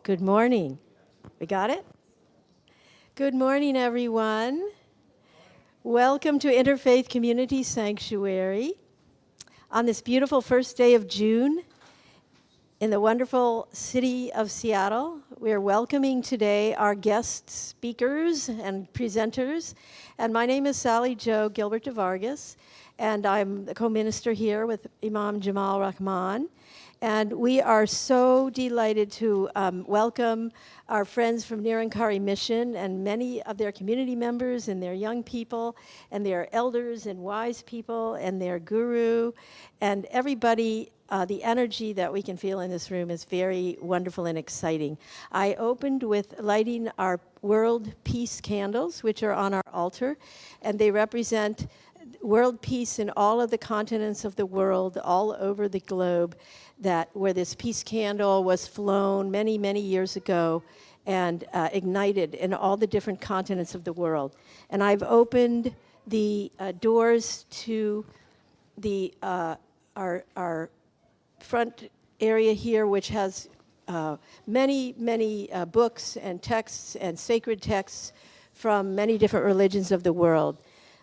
Good morning. We got it? Good morning, everyone. Welcome to Interfaith Community Sanctuary on this beautiful first day of June in the wonderful city of Seattle. We're welcoming today our guest speakers and presenters. And my name is Sally Jo Gilbert de Vargas, and I'm the co-minister here with Imam Jamal Rahman. And we are so delighted to welcome our friends from Nirankari Mission and many of their community members and their young people and their elders and wise people and their guru and everybody. The energy that we can feel in this room is very wonderful and exciting. I opened with lighting our world peace candles, which are on our altar, and they represent world peace in all of the continents of the world, all over the globe, where this peace candle was flown many, many years ago and ignited in all the different continents of the world. And I've opened the doors to the our front area here, which has many, many books and texts and sacred texts from many different religions of the world.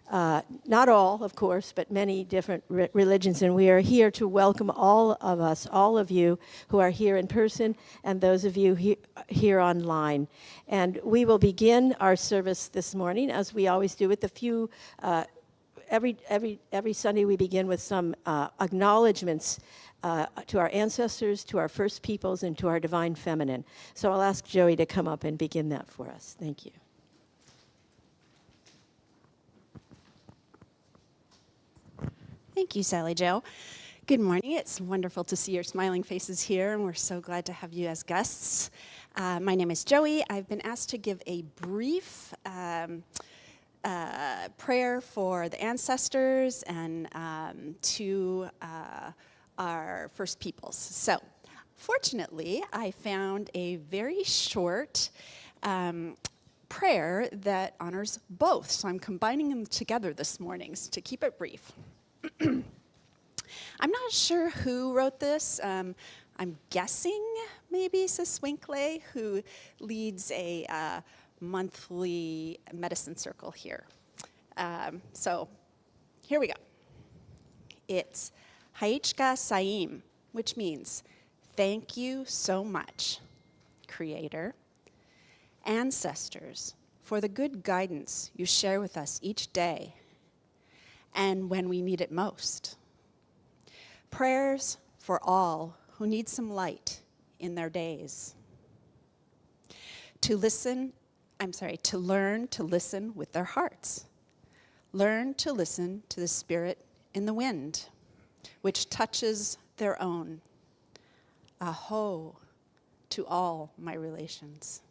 Not all, of course, but many different religions, and we are here to welcome all of us, all of you who are here in person, and those of you here online. And we will begin our service this morning, as we always do, with a few. Every Sunday we begin with some acknowledgements to our ancestors, to our first peoples, and to our divine feminine. So I'll ask Joey to come up and begin that for us. Thank you. Thank you, Sally Jo. Good morning. It's wonderful to see your smiling faces here, and we're so glad to have you as guests. My name is Joey. I've been asked to give a brief prayer for the ancestors and to our first peoples. So, fortunately, I found a very short prayer that honors both. So I'm combining them together this morning to keep it brief. I'm not sure who wrote this. I'm guessing maybe Siswinkle, who leads a monthly medicine circle here. So here we go. It's Haichka Saim, which means thank you so much, Creator, ancestors, for the good guidance you share with us each day and when we need it most. Prayers for all who need some light in their days. To learn to listen with their hearts. Learn to listen to the spirit in the wind, which touches their own. Aho to all my relations.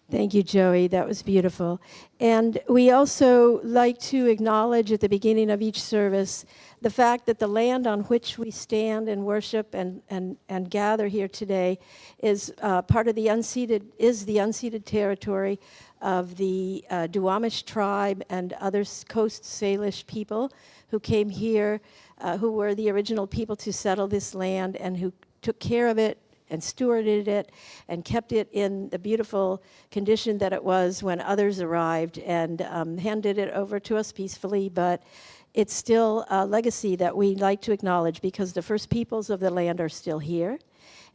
Thank you, Joey. That was beautiful. And we also like to acknowledge at the beginning of each service the fact that the land on which we stand and worship and gather here today is part of the unceded territory of the Duwamish tribe and other Coast Salish people who came here, who were the original people to settle this land and who took care of it and stewarded it and kept it in the beautiful condition that it was when others arrived and handed it over to us peacefully. But it's still a legacy that we like to acknowledge because the first peoples of the land are still here.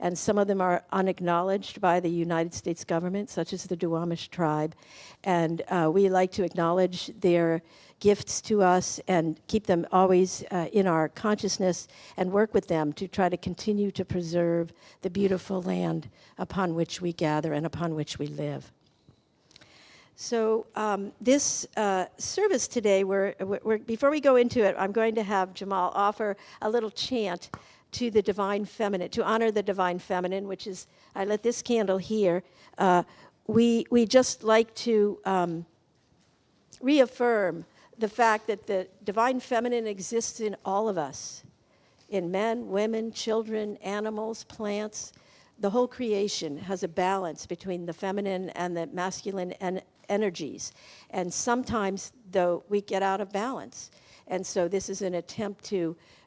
And some of them are unacknowledged by the United States government, such as the Duwamish tribe. And we like to acknowledge their gifts to us and keep them always in our consciousness and work with them to try to continue to preserve the beautiful land upon which we gather and upon which we live. So this service today, before we go into it, I'm going to have Jamal offer a little chant to the divine feminine, to honor the divine feminine, which is, I lit this candle here. We just like to reaffirm the fact that the divine feminine exists in all of us, in men, women, children, animals, plants. The whole creation has a balance between the feminine and the masculine energies. And sometimes, though, we get out of balance. And so this is an attempt to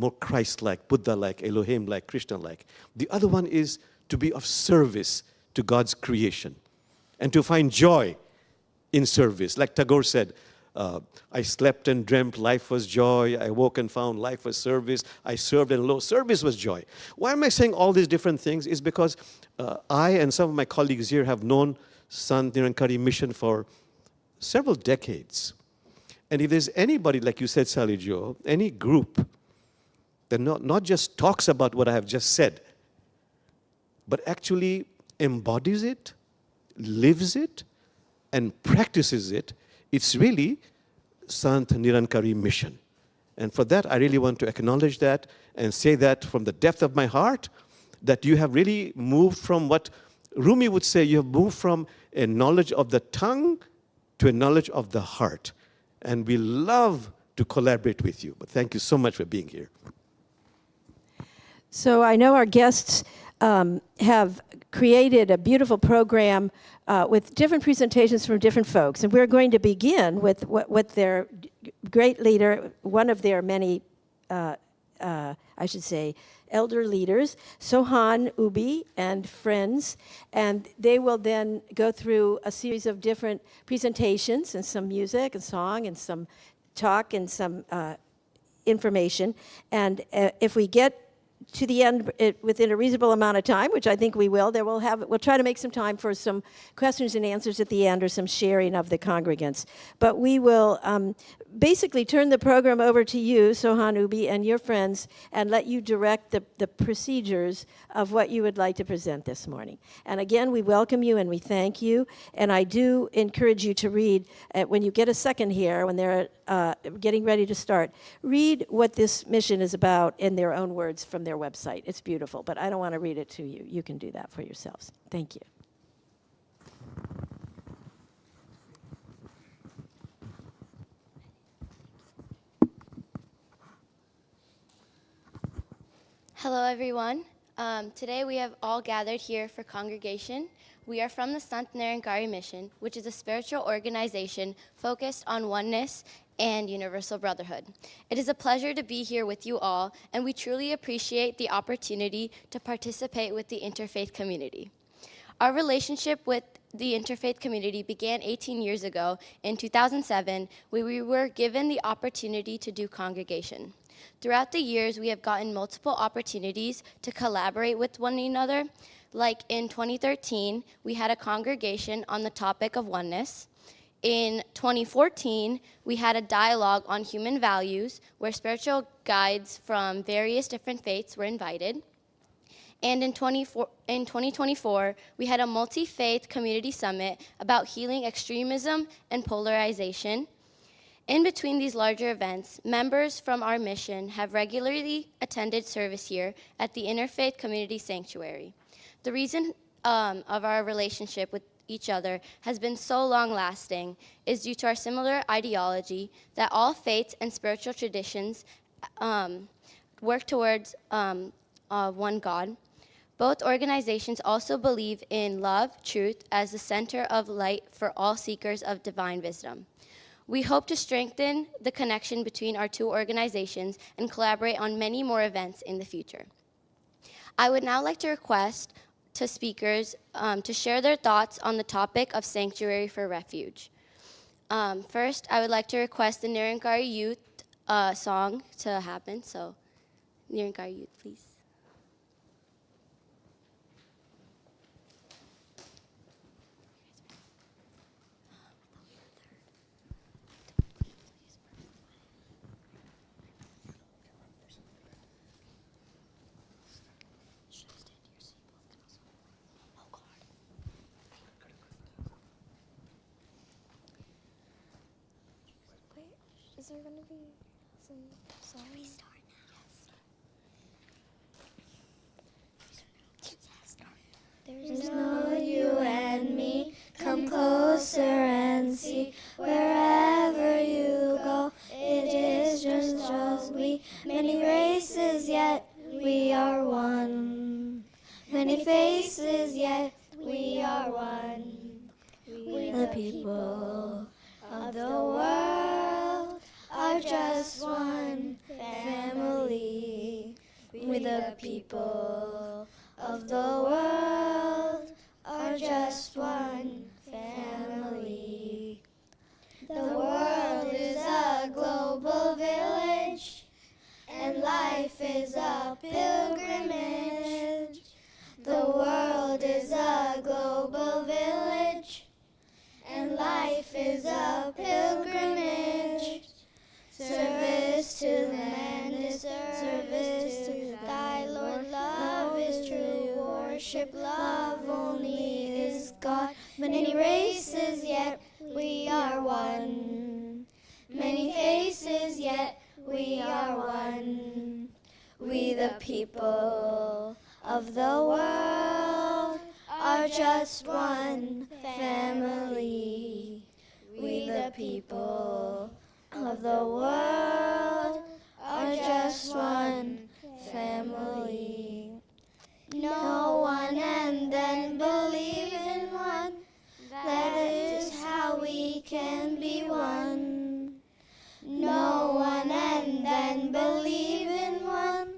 more Christ-like, Buddha-like, Elohim-like, Krishna-like. The other one is to be of service to God's creation and to find joy in service. Like Tagore said, I slept and dreamt life was joy. I woke and found life was service. I served and lo, service was joy. Why am I saying all these different things? Is because I and some of my colleagues here have known Sant Nirankari Mission for several decades. And if there's anybody, like you said, Sally Jo, any group that not just talks about what I have just said, but actually embodies it, lives it, and practices it, it's really Sant Nirankari Mission. And for that, I really want to acknowledge that and say that from the depth of my heart, that you have really moved from what Rumi would say, you have moved from a knowledge of the tongue to a knowledge of the heart. And we love to collaborate with you. But thank you so much for being here. So I know our guests have created a beautiful program with different presentations from different folks. And we're going to begin with what their great leader, one of their many, I should say, elder leaders, Sohan Ubi and friends. And they will then go through a series of different presentations and some music and song and some talk and some information. And if we get to the end within a reasonable amount of time, which I think we will, we'll try to make some time for some questions and answers at the end or some sharing of the congregants. But we will basically turn the program over to you, Sohan Ubi, and your friends, and let you direct the procedures of what you would like to present this morning. And again, we welcome you and we thank you. And I do encourage you to read, when you get a second here, when they're getting ready to start, read what this mission is about in their own words from their website. It's beautiful, but I don't want to read it to you. You can do that for yourselves. Thank you. Hello, everyone. Today we have all gathered here for congregation. We are from the Sant Nirankari Mission, which is a spiritual organization focused on oneness and universal brotherhood. It is a pleasure to be here with you all, and we truly appreciate the opportunity to participate with the Interfaith community. Our relationship with the Interfaith community began 18 years ago in 2007, when we were given the opportunity to do congregation. Throughout the years, we have gotten multiple opportunities to collaborate with one another. Like in 2013, we had a congregation on the topic of oneness. In 2014, we had a dialogue on human values where spiritual guides from various different faiths were invited. And in 2024, we had a multi-faith community summit about healing extremism and polarization. In between these larger events, members from our mission have regularly attended service here at the Interfaith Community Sanctuary. The reason of our relationship with each other has been so long-lasting is due to our similar ideology that all faiths and spiritual traditions work towards one God. Both organizations also believe in love, truth, as the center of light for all seekers of divine wisdom. We hope to strengthen the connection between our two organizations and collaborate on many more events in the future. I would now like to request to speakers to share their thoughts on the topic of Sanctuary for Refuge. First, I would like to request the Nirankari Youth song to happen. So, Nirankari Youth, please. Is there going to be some songs? Can we start now? Yes. There's no you and me. Come closer and see. Wherever you go, it is just us. We many races, yet we are one. Many faces, yet we are one. We the people of the world are just one family. the people of the world are just one family. The world is a global village, and life is a pilgrimage. The world is a global village, and life is a pilgrimage. Service to the land is service to thy Lord. Love is true worship. Love only is God. Many races, yet we are one. Many faces, yet we are one. We the people of the world are just one family. We the people of the world are just one family. Know one and then believe in one. That is how we can be one. Know one and then believe in one.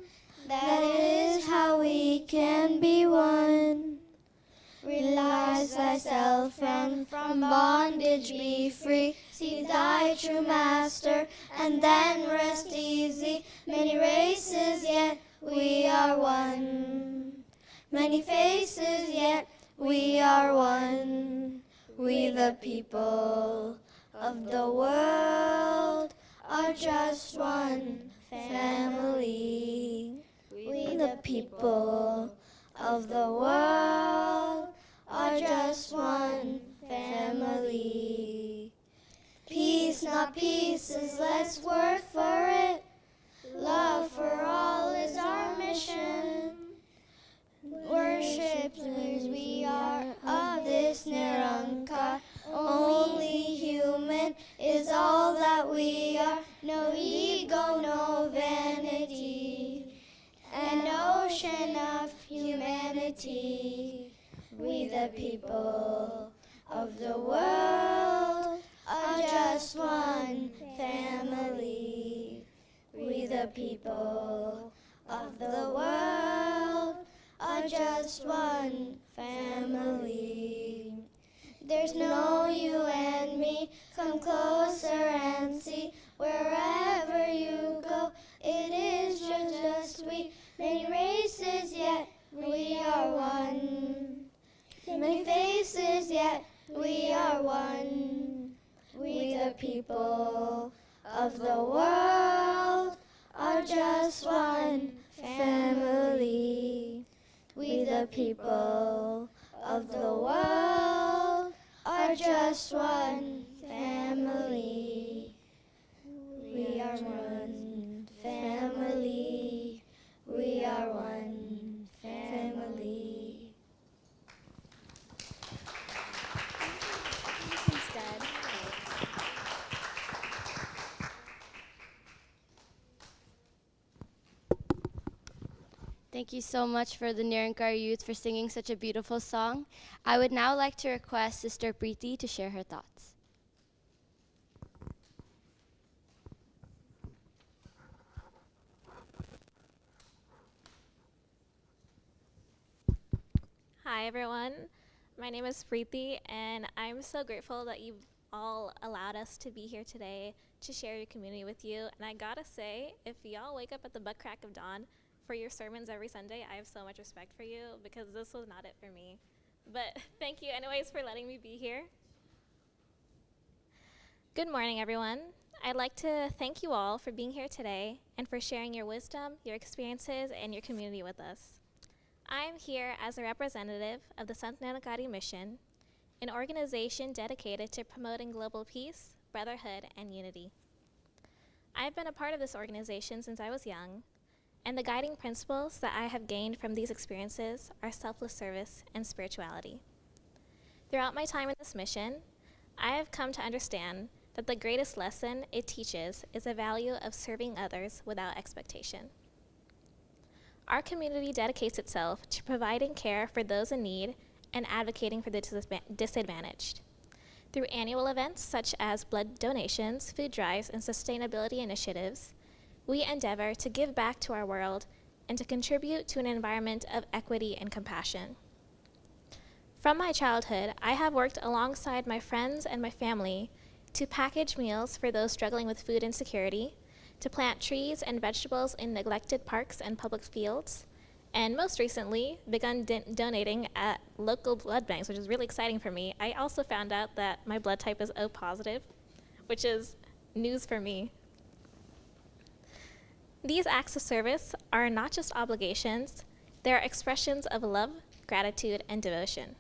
That is how we can be one. Realize thyself and from bondage be free. See thy true master and then rest easy. Many races, yet we are one. Many faces, yet we are one. We the people of the world are just one family. We the people of the world are just one family. Peace, not pieces, let's work for it. Love for all is our mission. Worship as we are of this Nirankari. Only human is all that we are. No ego, no vanity. An ocean of humanity. We the people of the world are just one family. We the people of the world are just one family. There's no you and me, come closer and see. Wherever you go, it is just we. Many races, yet we are one. Many faces, yet we are one. We the people of the world are just one family. We the people of the world are just one family. We are one family. We are one family. Instead. Thank you so much for the Nirankari youth for singing such a beautiful song. I would now like to request Sister Preeti to share her thoughts. Hi, everyone. My name is Preeti, and I'm so grateful that you all allowed us to be here today to share your community with you. And I gotta say, if y'all wake up at the butt crack of dawn for your sermons every Sunday, I have so much respect for you because this was not it for me. But thank you anyways for letting me be here. Good morning, everyone. I'd like to thank you all for being here today and for sharing your wisdom, your experiences, and your community with us. I am here as a representative of the Nirankari Mission, an organization dedicated to promoting global peace, brotherhood, and unity. I've been a part of this organization since I was young, and the guiding principles that I have gained from these experiences are selfless service and spirituality. Throughout my time in this mission, I have come to understand that the greatest lesson it teaches is the value of serving others without expectation. Our community dedicates itself to providing care for those in need and advocating for the disadvantaged. Through annual events such as blood donations, food drives, and sustainability initiatives, we endeavor to give back to our world and to contribute to an environment of equity and compassion. From my childhood, I have worked alongside my friends and my family to package meals for those struggling with food insecurity, to plant trees and vegetables in neglected parks and public fields, and most recently, begun donating at local blood banks, which is really exciting for me. I also found out that my blood type is O positive, which is news for me. These acts of service are not just obligations, they are expressions of love, gratitude, and devotion.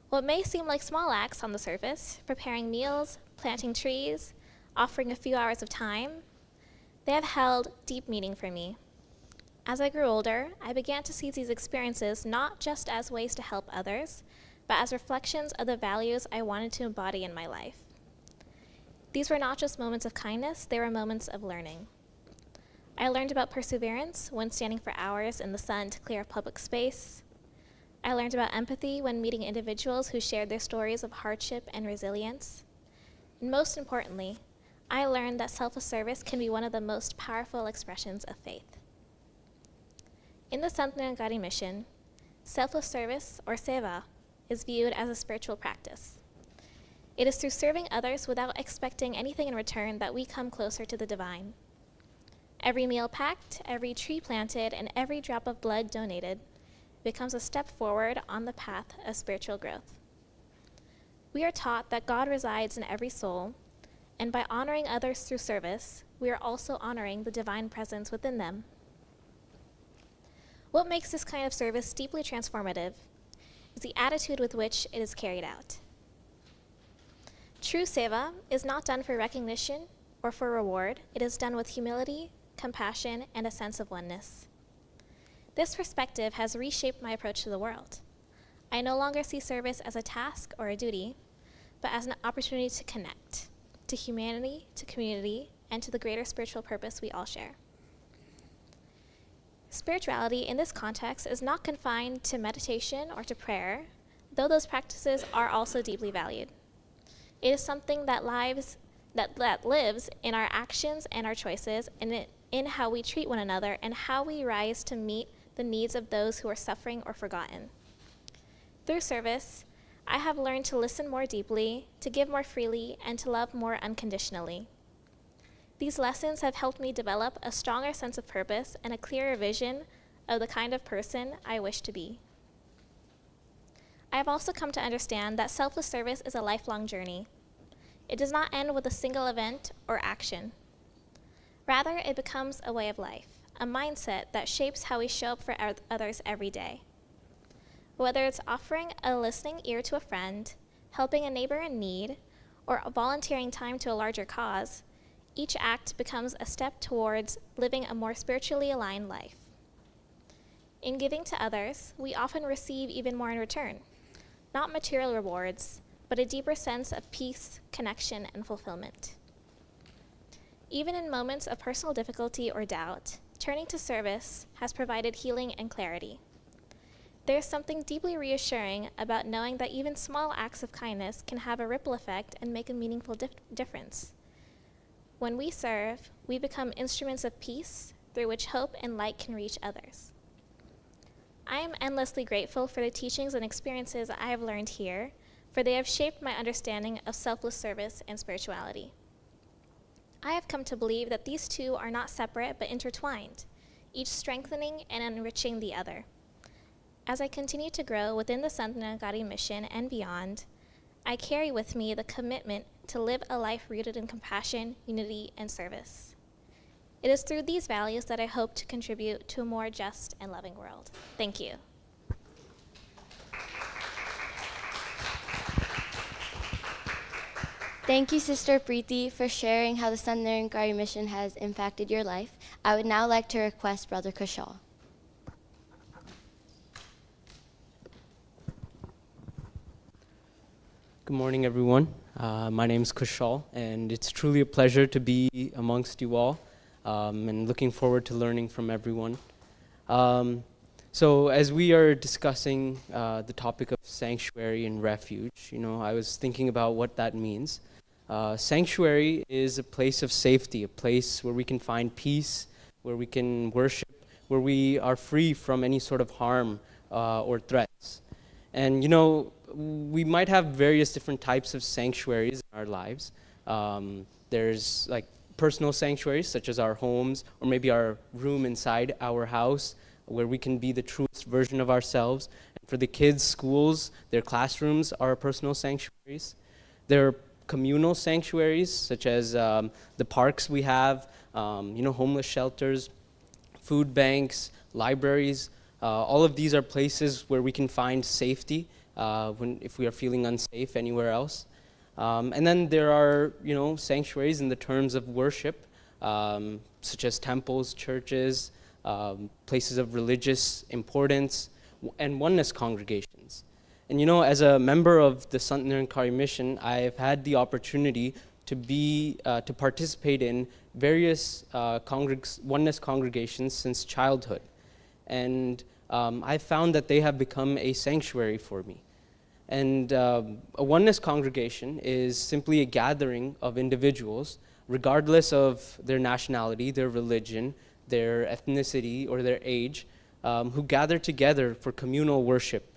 What may seem like small acts on the surface, preparing meals, planting trees, offering a few hours of time, they have held deep meaning for me. As I grew older, I began to see these experiences not just as ways to help others, but as reflections of the values I wanted to embody in my life. These were not just moments of kindness, they were moments of learning. I learned about perseverance when standing for hours in the sun to clear a public space. I learned about empathy when meeting individuals who shared their stories of hardship and resilience. And most importantly, I learned that selfless service can be one of the most powerful expressions of faith. In the Sant Nirankari Mission, selfless service, or seva, is viewed as a spiritual practice. It is through serving others without expecting anything in return that we come closer to the divine. Every meal packed, every tree planted, and every drop of blood donated becomes a step forward on the path of spiritual growth. We are taught that God resides in every soul, and by honoring others through service, we are also honoring the divine presence within them. What makes this kind of service deeply transformative is the attitude with which it is carried out. True seva is not done for recognition or for reward. It is done with humility, compassion, and a sense of oneness. This perspective has reshaped my approach to the world. I no longer see service as a task or a duty, but as an opportunity to connect to humanity, to community, and to the greater spiritual purpose we all share. Spirituality in this context is not confined to meditation or to prayer, though those practices are also deeply valued. It is something that lives in our actions and our choices, and in how we treat one another and how we rise to meet the needs of those who are suffering or forgotten. Through service, I have learned to listen more deeply, to give more freely, and to love more unconditionally. These lessons have helped me develop a stronger sense of purpose and a clearer vision of the kind of person I wish to be. I have also come to understand that selfless service is a lifelong journey. It does not end with a single event or action. Rather, it becomes a way of life, a mindset that shapes how we show up for others every day. Whether it's offering a listening ear to a friend, helping a neighbor in need, or volunteering time to a larger cause, each act becomes a step towards living a more spiritually aligned life. In giving to others, we often receive even more in return, not material rewards, but a deeper sense of peace, connection, and fulfillment. Even in moments of personal difficulty or doubt, turning to service has provided healing and clarity. There is something deeply reassuring about knowing that even small acts of kindness can have a ripple effect and make a meaningful difference. When we serve, we become instruments of peace through which hope and light can reach others. I am endlessly grateful for the teachings and experiences I have learned here, for they have shaped my understanding of selfless service and spirituality. I have come to believe that these two are not separate but intertwined, each strengthening and enriching the other. As I continue to grow within the Sant Nirankari Mission and beyond, I carry with me the commitment to live a life rooted in compassion, unity, and service. It is through these values that I hope to contribute to a more just and loving world. Thank you. Thank you, Sister Preeti, for sharing how the Sant Nirankari Mission has impacted your life. I would now like to request Brother Kushal. Good morning, everyone. My name is Kushal, and it's truly a pleasure to be amongst you all, and looking forward to learning from everyone. So as we are discussing the topic of sanctuary and refuge, I was thinking about what that means. Sanctuary is a place of safety, a place where we can find peace, where we can worship where we are free from any sort of harm or threats. And we might have various different types of sanctuaries in our lives. There's like personal sanctuaries, such as our homes, or maybe our room inside our house, where we can be the truest version of ourselves. And for the kids, schools, their classrooms are personal sanctuaries. There are communal sanctuaries, such as the parks we have, homeless shelters, food banks, libraries. All of these are places where we can find safety if we are feeling unsafe anywhere else. And then there are, sanctuaries in the terms of worship, such as temples, churches, places of religious importance, and oneness congregations. And as a member of the Nirankari Mission, I have had the opportunity to participate in various oneness congregations since childhood. And I found that they have become a sanctuary for me. And a oneness congregation is simply a gathering of individuals, regardless of their nationality, their religion, their ethnicity, or their age, who gather together for communal worship.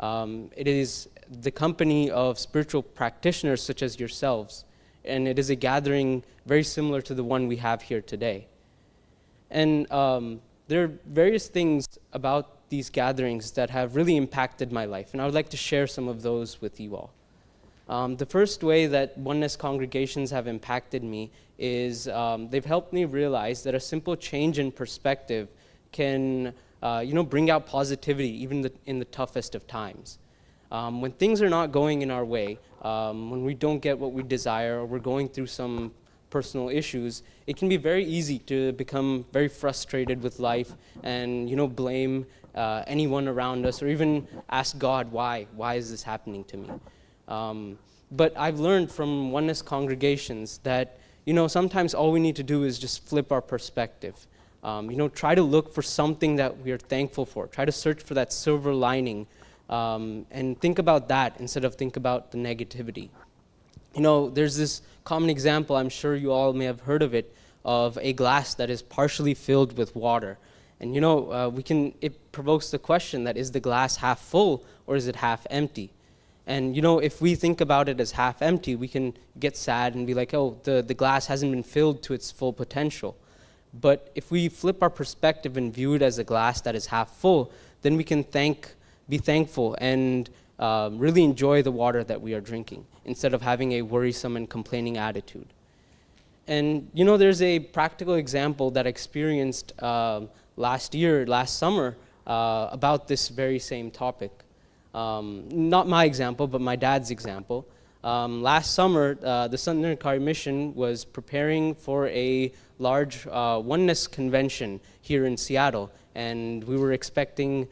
It is the company of spiritual practitioners such as yourselves, and it is a gathering very similar to the one we have here today. And there are various things about these gatherings that have really impacted my life, and I would like to share some of those with you all. The first way that oneness congregations have impacted me is they've helped me realize that a simple change in perspective can bring out positivity even in the toughest of times. When things are not going in our way, when we don't get what we desire, or we're going through some personal issues, it can be very easy to become very frustrated with life and blame anyone around us, or even ask God, why is this happening to me? But I've learned from oneness congregations that sometimes all we need to do is just flip our perspective. Try to look for something that we are thankful for. Try to search for that silver lining, and think about that instead of think about the negativity. There's this common example, I'm sure you all may have heard of it, of a glass that is partially filled with water. And it provokes the question that, is the glass half full or is it half empty? And if we think about it as half empty, we can get sad and be like, oh, the glass hasn't been filled to its full potential. But if we flip our perspective and view it as a glass that is half full, then we can be thankful and really enjoy the water that we are drinking, instead of having a worrisome and complaining attitude. And there's a practical example that I experienced last summer, about this very same topic. Not my example, but my dad's example. Last summer, the Nirankari Mission was preparing for a large oneness convention here in Seattle, and we were expecting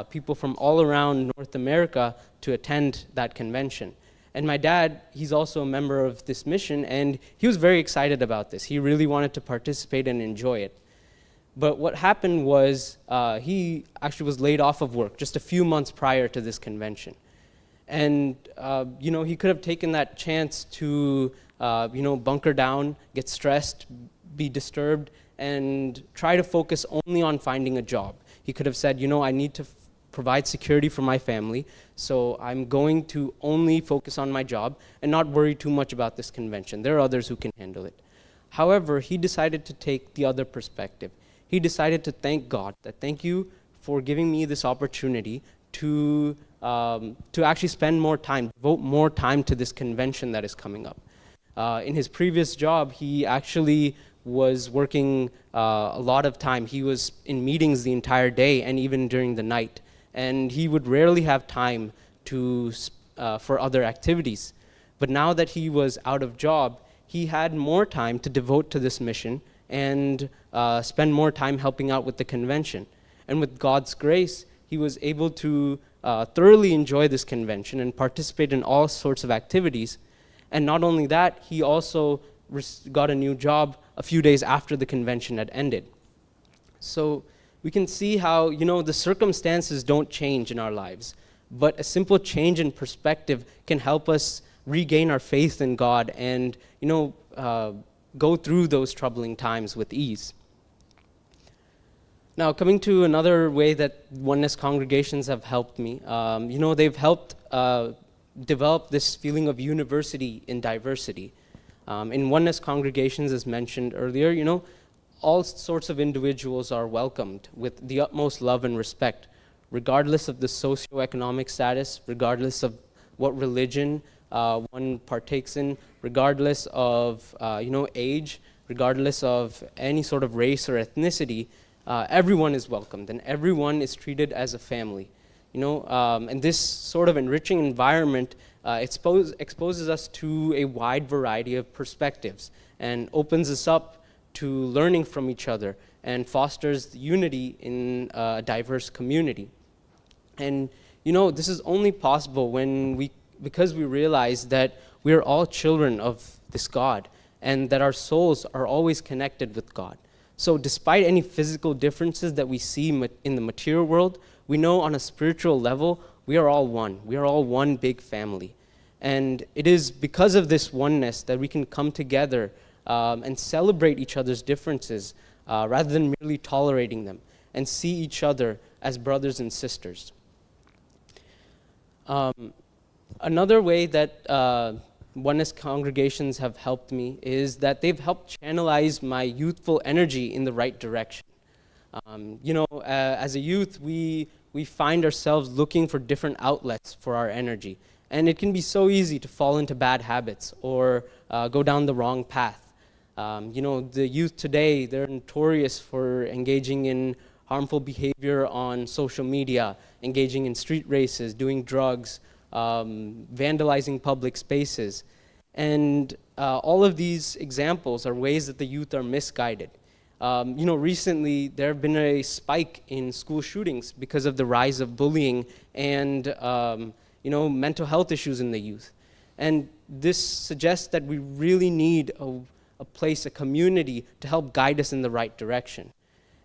people from all around North America to attend that convention. And my dad, he's also a member of this mission, and he was very excited about this. He really wanted to participate and enjoy it. But what happened was he actually was laid off of work just a few months prior to this convention. And he could have taken that chance to bunker down, get stressed, be disturbed, and try to focus only on finding a job. He could have said, I need to provide security for my family, so I'm going to only focus on my job and not worry too much about this convention. There are others who can handle it. However, he decided to take the other perspective. He decided to thank God, that thank you for giving me this opportunity to actually spend more time, devote more time to this convention that is coming up. In his previous job, he actually was working a lot of time. He was in meetings the entire day and even during the night. And he would rarely have time for other activities. But now that he was out of job, he had more time to devote to this mission and spend more time helping out with the convention. And with God's grace, he was able to thoroughly enjoy this convention and participate in all sorts of activities. And not only that, he also got a new job a few days after the convention had ended. So we can see how, the circumstances don't change in our lives, but a simple change in perspective can help us regain our faith in God and, go through those troubling times with ease. Now, coming to another way that oneness congregations have helped me, they've helped develop this feeling of university in diversity. In oneness congregations, as mentioned earlier, all sorts of individuals are welcomed with the utmost love and respect, regardless of the socioeconomic status, regardless of what religion one partakes in, regardless of age, regardless of any sort of race or ethnicity. Everyone is welcomed and everyone is treated as a family. And this sort of enriching environment exposes us to a wide variety of perspectives and opens us up to learning from each other and fosters unity in a diverse community. And this is only possible because we realize that we are all children of this God and that our souls are always connected with God. So despite any physical differences that we see in the material world, we know on a spiritual level, we are all one. We are all one big family. And it is because of this oneness that we can come together and celebrate each other's differences rather than merely tolerating them and see each other as brothers and sisters. Another way that oneness congregations have helped me is that they've helped channelize my youthful energy in the right direction. As a youth, we find ourselves looking for different outlets for our energy. And it can be so easy to fall into bad habits or go down the wrong path. The youth today, they're notorious for engaging in harmful behavior on social media, engaging in street races, doing drugs, vandalizing public spaces. And all of these examples are ways that the youth are misguided. Recently there have been a spike in school shootings because of the rise of bullying and mental health issues in the youth. And this suggests that we really need a place, a community to help guide us in the right direction.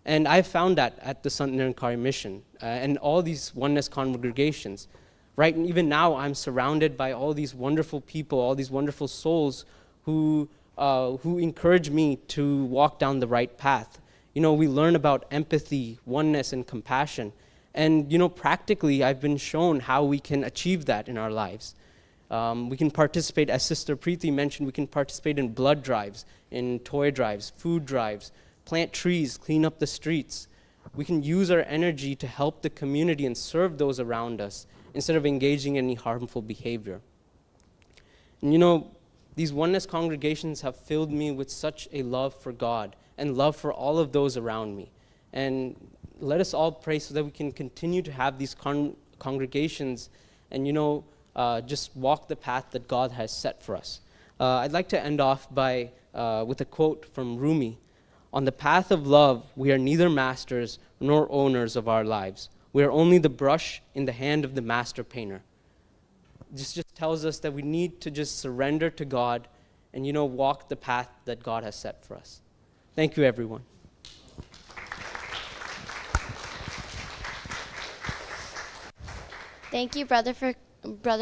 And I found that at the Sant Nirankari Mission and all these oneness congregations. Right, and even now I'm surrounded by all these wonderful people, all these wonderful souls who encourage me to walk down the right path. We learn about empathy, oneness, and compassion. And practically I've been shown how we can achieve that in our lives. We can participate, as Sister Preeti mentioned, we can participate in blood drives, in toy drives, food drives, plant trees, clean up the streets. We can use our energy to help the community and serve those around us, instead of engaging in any harmful behavior. And these oneness congregations have filled me with such a love for God and love for all of those around me. And let us all pray so that we can continue to have these congregations and, just walk the path that God has set for us. I'd like to end off with a quote from Rumi. On the path of love, we are neither masters nor owners of our lives. We are only the brush in the hand of the master painter. This just tells us that we need to just surrender to God and, walk the path that God has set for us. Thank you, everyone. Thank you, Brother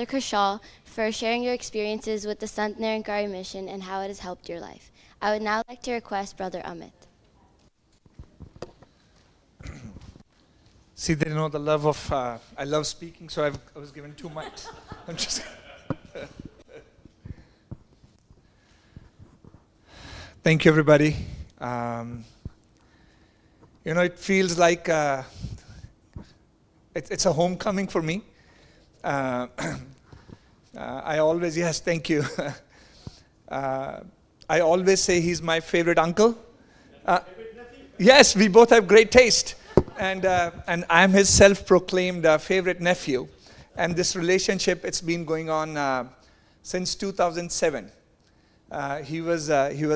Kushal, for sharing your experiences with the Sant Nirankari Mission and how it has helped your life. I would now like to request Brother Amit. See, they know the love of, I love speaking, so I was given 2 mics. I'm just. Thank you, everybody. It feels like it's a homecoming for me. I always, yes, thank you. I always say he's my favorite uncle. Yes, we both have great taste. And I'm his self-proclaimed favorite nephew. And this relationship, it's been going on since 2007. He was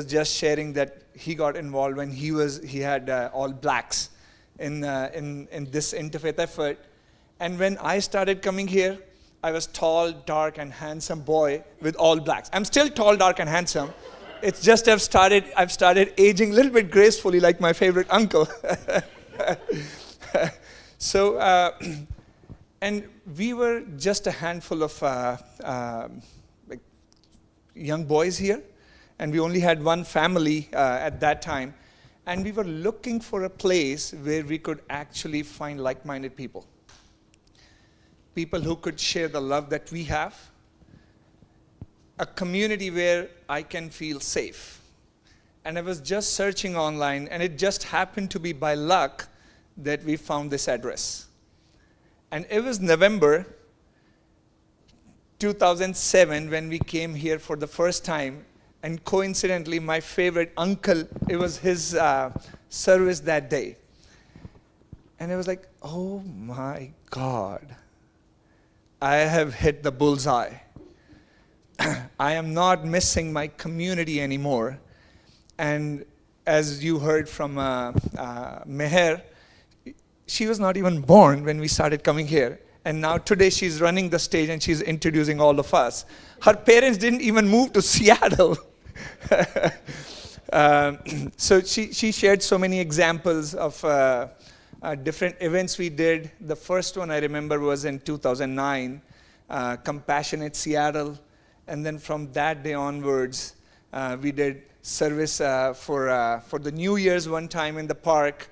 just sharing that he got involved when he had all blacks in this interfaith effort. And when I started coming here, I was tall, dark, and handsome boy with all blacks. I'm still tall, dark, and handsome. It's just I've started aging a little bit gracefully like my favorite uncle. So, and we were just a handful of young boys here, and we only had one family at that time. And we were looking for a place where we could actually find like-minded people. People who could share the love that we have. A community where I can feel safe. And I was just searching online, and it just happened to be by luck that we found this address. And it was November 2007 when we came here for the first time. And coincidentally, my favorite uncle, it was his service that day. And I was like, oh my God, I have hit the bullseye. I am not missing my community anymore. And as you heard from Meher, she was not even born when we started coming here. And now today she's running the stage and she's introducing all of us. Her parents didn't even move to Seattle. So she shared so many examples of different events we did. The first one I remember was in 2009, Compassionate Seattle. And then from that day onwards, we did service for the New Year's one time in the park.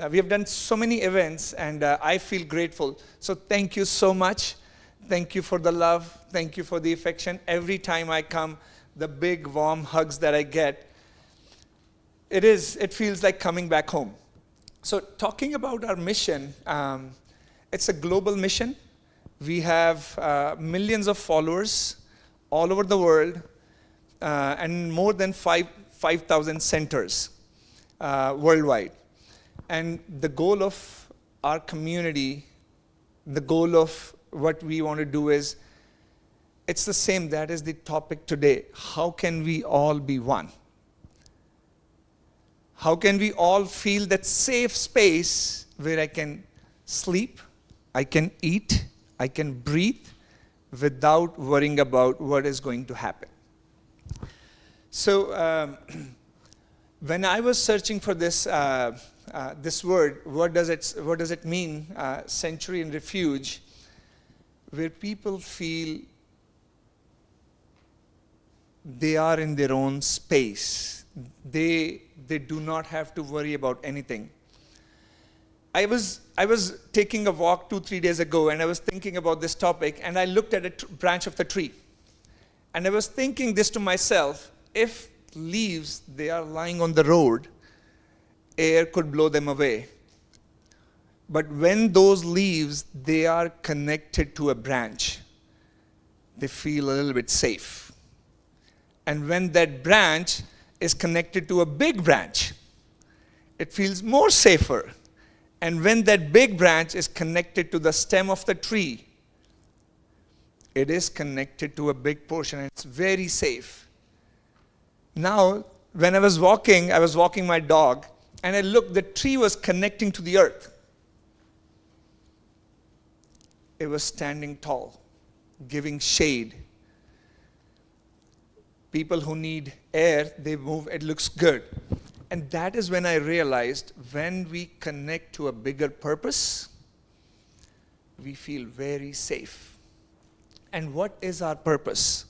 We have done so many events, and I feel grateful. So thank you so much. Thank you for the love. Thank you for the affection. Every time I come, the big warm hugs that I get, it feels like coming back home. So talking about our mission, it's a global mission. We have millions of followers all over the world, and more than 5,000 centers worldwide. And the goal of our community, the goal of what we want to do is, it's the same. That is the topic today. How can we all be one? How can we all feel that safe space where I can sleep, I can eat, I can breathe without worrying about what is going to happen? So when I was searching for this this word, what does it mean? Sanctuary and refuge, where people feel they are in their own space. They do not have to worry about anything. I was taking a walk 2-3 days ago, and I was thinking about this topic, and I looked at a branch of the tree, and I was thinking this to myself: if leaves, they are lying on the road, air could blow them away. But when those leaves, they are connected to a branch, they feel a little bit safe. And when that branch is connected to a big branch, it feels more safer. And when that big branch is connected to the stem of the tree, it is connected to a big portion, and it's very safe. Now, when I was walking my dog, and I looked, the tree was connecting to the earth. It was standing tall, giving shade. People who need air, they move, it looks good. And that is when I realized, when we connect to a bigger purpose, we feel very safe. And what is our purpose?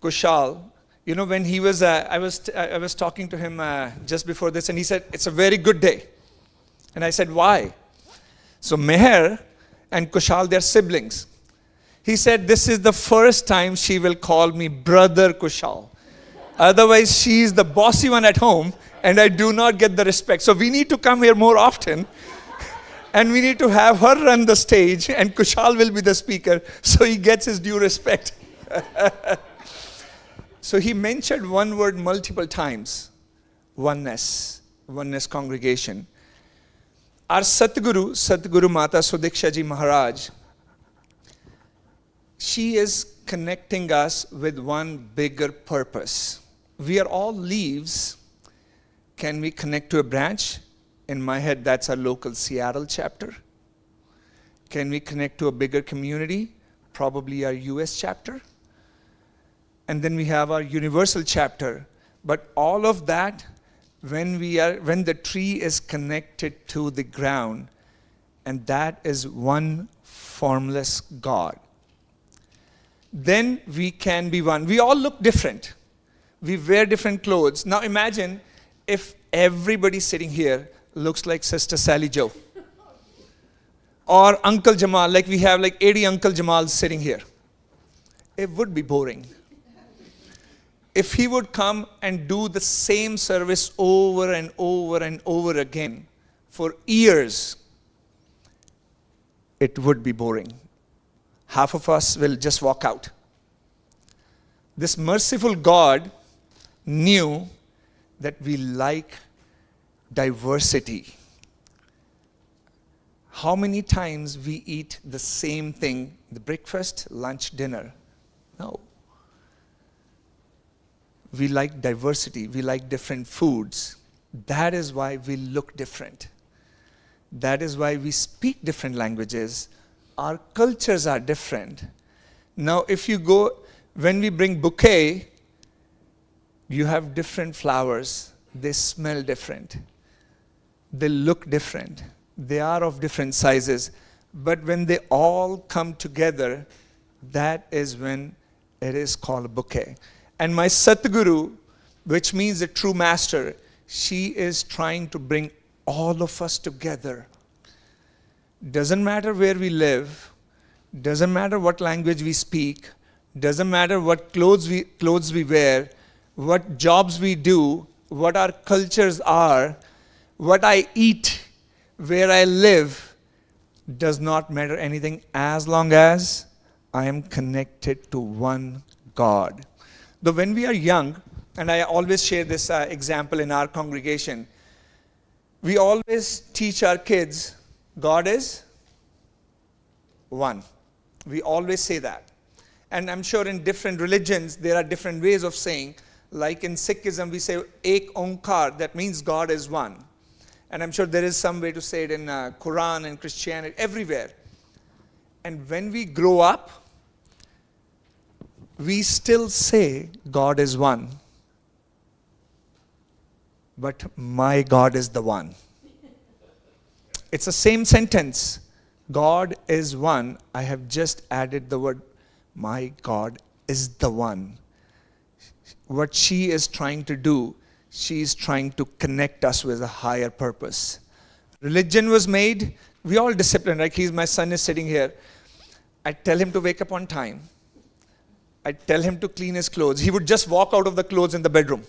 Kushal, you know, when he was, I was talking to him just before this, and he said, it's a very good day. And I said, why? So Meher and Kushal, they're siblings. He said, this is the first time she will call me Brother Kushal. Otherwise, she is the bossy one at home, and I do not get the respect. So we need to come here more often, and we need to have her run the stage, and Kushal will be the speaker, so he gets his due respect. So he mentioned one word multiple times: oneness, oneness congregation. Our Satguru Mata Sudiksha Ji Maharaj, she is connecting us with one bigger purpose. We are all leaves. Can we connect to a branch? In my head, that's our local Seattle chapter. Can we connect to a bigger community? Probably our US chapter. And then we have our universal chapter. But all of that, when the tree is connected to the ground, and that is one formless God, then we can be one. We all look different, We wear different clothes. Now imagine if everybody sitting here looks like Sister Sally Joe. Or Uncle Jamal, like we have like 80 Uncle Jamals sitting here. It would be boring. If he would come and do the same service over and over and over again for years, it would be boring. Half of us will just walk out. This merciful God knew that we like diversity. How many times we eat the same thing, the breakfast, lunch, dinner? No. We like diversity. We like different foods. That is why we look different. That is why we speak different languages. Our cultures are different. Now, if you go, when we bring bouquet, you have different flowers. They smell different. They look different. They are of different sizes. But when they all come together, that is when it is called a bouquet. And my Satguru, which means a true master, she is trying to bring all of us together. Doesn't matter where we live, doesn't matter what language we speak, doesn't matter what clothes we wear, what jobs we do, what our cultures are, what I eat, where I live, does not matter anything as long as I am connected to one God. Though when we are young, and I always share this example in our congregation, we always teach our kids, God is one. We always say that. And I'm sure in different religions, there are different ways of saying, like in Sikhism, we say, Ek Onkar, that means God is one. And I'm sure there is some way to say it in Quran and Christianity, everywhere. And when we grow up, we still say God is one. But my God is the one. It's the same sentence. God is one. I have just added the word, my God is the one. What she is trying to do, she is trying to connect us with a higher purpose. Religion was made, we all disciplined. Like my son is sitting here. I tell him to wake up on time. I tell him to clean his clothes. He would just walk out of the clothes in the bedroom.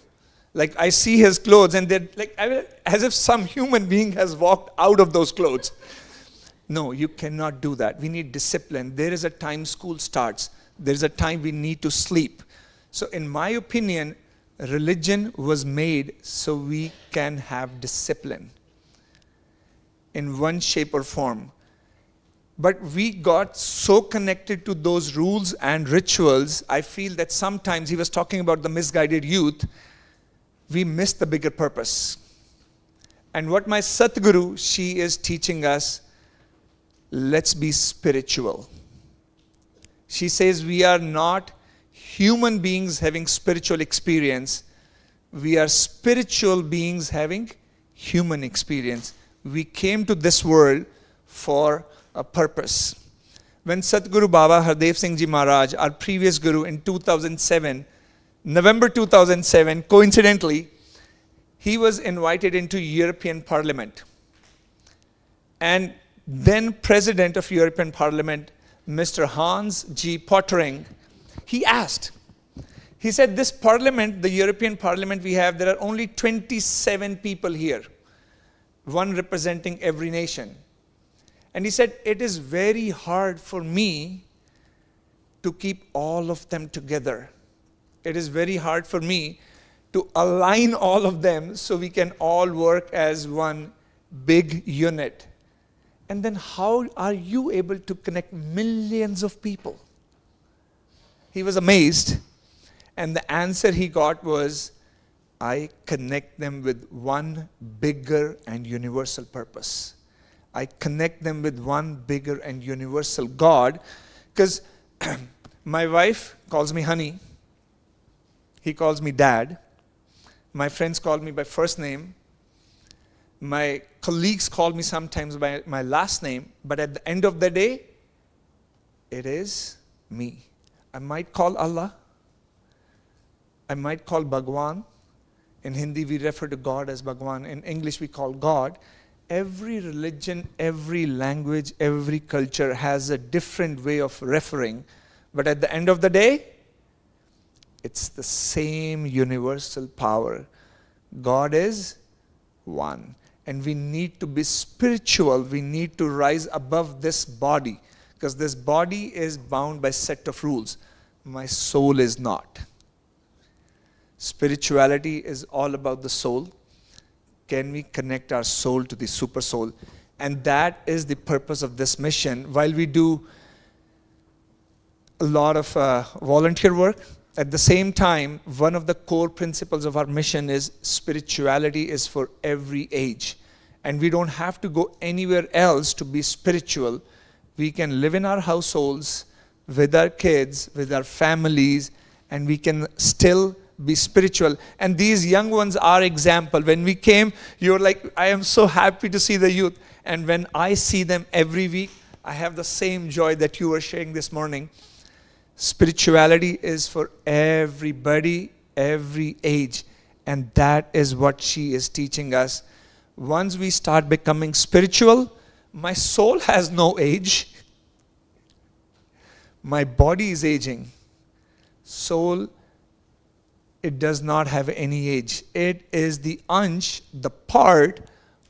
Like I see his clothes and they're like, as if some human being has walked out of those clothes. No, you cannot do that. We need discipline. There is a time school starts. There is a time we need to sleep. So in my opinion, religion was made so we can have discipline in one shape or form. But we got so connected to those rules and rituals, I feel that sometimes, he was talking about the misguided youth, we miss the bigger purpose. And what my Satguru, she is teaching us, let's be spiritual. She says we are not human beings having spiritual experience. We are spiritual beings having human experience. We came to this world for a purpose. When Satguru Baba Hardev Singh Ji Maharaj, our previous guru in 2007, November 2007, coincidentally, he was invited into European Parliament. And then President of European Parliament, Mr. Hans G. Pottering, he asked, he said, this parliament, the European Parliament we have, there are only 27 people here, one representing every nation. And he said, it is very hard for me to keep all of them together. It is very hard for me to align all of them so we can all work as one big unit. And then how are you able to connect millions of people? He was amazed. And the answer he got was, I connect them with one bigger and universal purpose. I connect them with one bigger and universal God. Because my wife calls me honey. He calls me dad. My friends call me by first name. My colleagues call me sometimes by my last name. But at the end of the day, it is me. I might call Allah. I might call Bhagwan. In Hindi, we refer to God as Bhagwan. In English, we call God. Every religion, every language, every culture has a different way of referring. But at the end of the day, it's the same universal power. God is one. And we need to be spiritual. We need to rise above this body. Because this body is bound by a set of rules. My soul is not. Spirituality is all about the soul. Can we connect our soul to the super soul? And that is the purpose of this mission. While we do a lot of volunteer work, at the same time, one of the core principles of our mission is spirituality is for every age. And we don't have to go anywhere else to be spiritual. We can live in our households, with our kids, with our families, and we can still be spiritual. And these young ones are example. When we came, you were like, I am so happy to see the youth. And when I see them every week, I have the same joy that you were sharing this morning. Spirituality is for everybody, every age. And that is what she is teaching us. Once we start becoming spiritual, my soul has no age. My body is aging. Soul, it does not have any age. It is the ansh, the part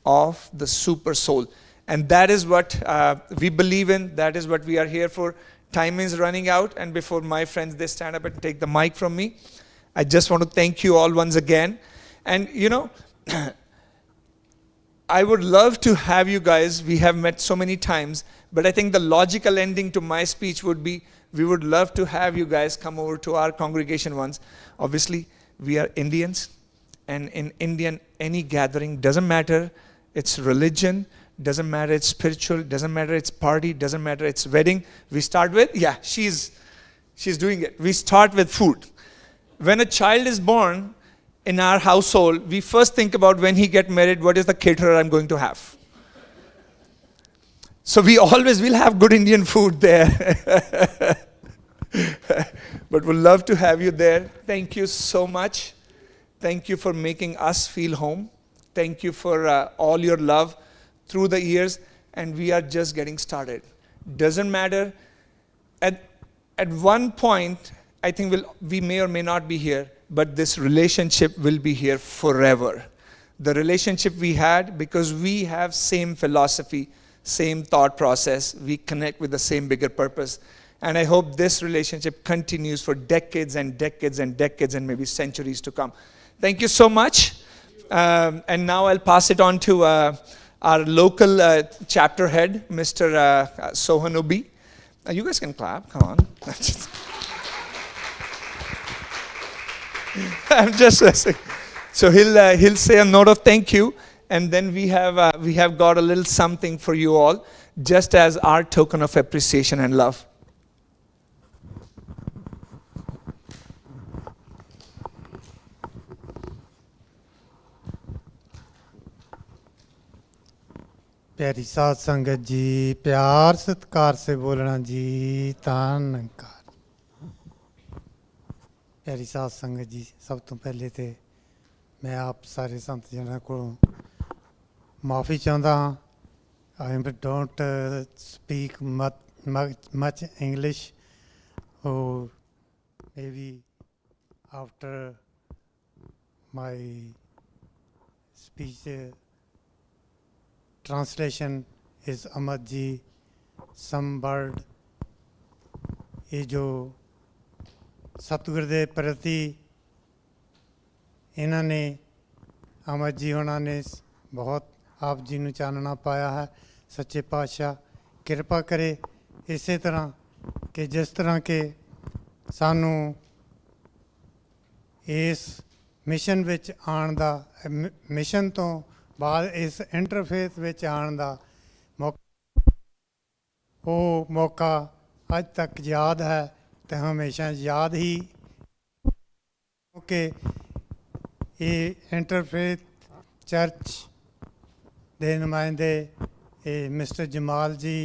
of the super soul. And that is what we believe in. That is what we are here for. Time is running out. And before my friends, they stand up and take the mic from me, I just want to thank you all once again. And you know, I would love to have you guys, we have met so many times, but I think the logical ending to my speech would be, we would love to have you guys come over to our congregation once. Obviously, we are Indians, and in Indian, any gathering, doesn't matter, it's religion, doesn't matter it's spiritual, doesn't matter it's party, doesn't matter it's wedding. We start with, yeah, she's doing it. We start with food. When a child is born, in our household, we first think about when he get married, what is the caterer I'm going to have? So we always will have good Indian food there. But we'd love to have you there. Thank you so much. Thank you for making us feel home. Thank you for all your love through the years. And we are just getting started. Doesn't matter. At one point, I think we may or may not be here, but this relationship will be here forever. The relationship we had, because we have same philosophy, same thought process, we connect with the same bigger purpose. And I hope this relationship continues for decades and decades and decades and maybe centuries to come. Thank you so much. And now I'll pass it on to our local chapter head, Mr. Sohan Ubi. You guys can clap, come on. I'm just messing. So he'll say a note of thank you, and then we have got a little something for you all, just as our token of appreciation and love. प्यारी साध संगत जी, प्यार सत्कार से बोलना जी, धन्नकार। प्यारी साध संगत जी, सब तो पहले तो मैं आप सारे संत जन को माफ़ी चाहता हाँ. I don't speak much English. Oh, maybe after my speech translation is Ahmad ji, some word. ये जो सतगुर दे प्रति इन्होंने अमर जी होना ने बहुत आप जी नूं चानना पाया है. सच्चे पातशाह कृपा करे इसे तरह कि जिस तरह के सानू इस मिशन विच आउण दा मिशन तो बाद इस इंटरफेथ विच आउण दा मौका अज तक याद है तो हमेशा याद ही, क्योंकि ये इंटरफेथ चर्च दे नुमाइंदे mister Jamal ji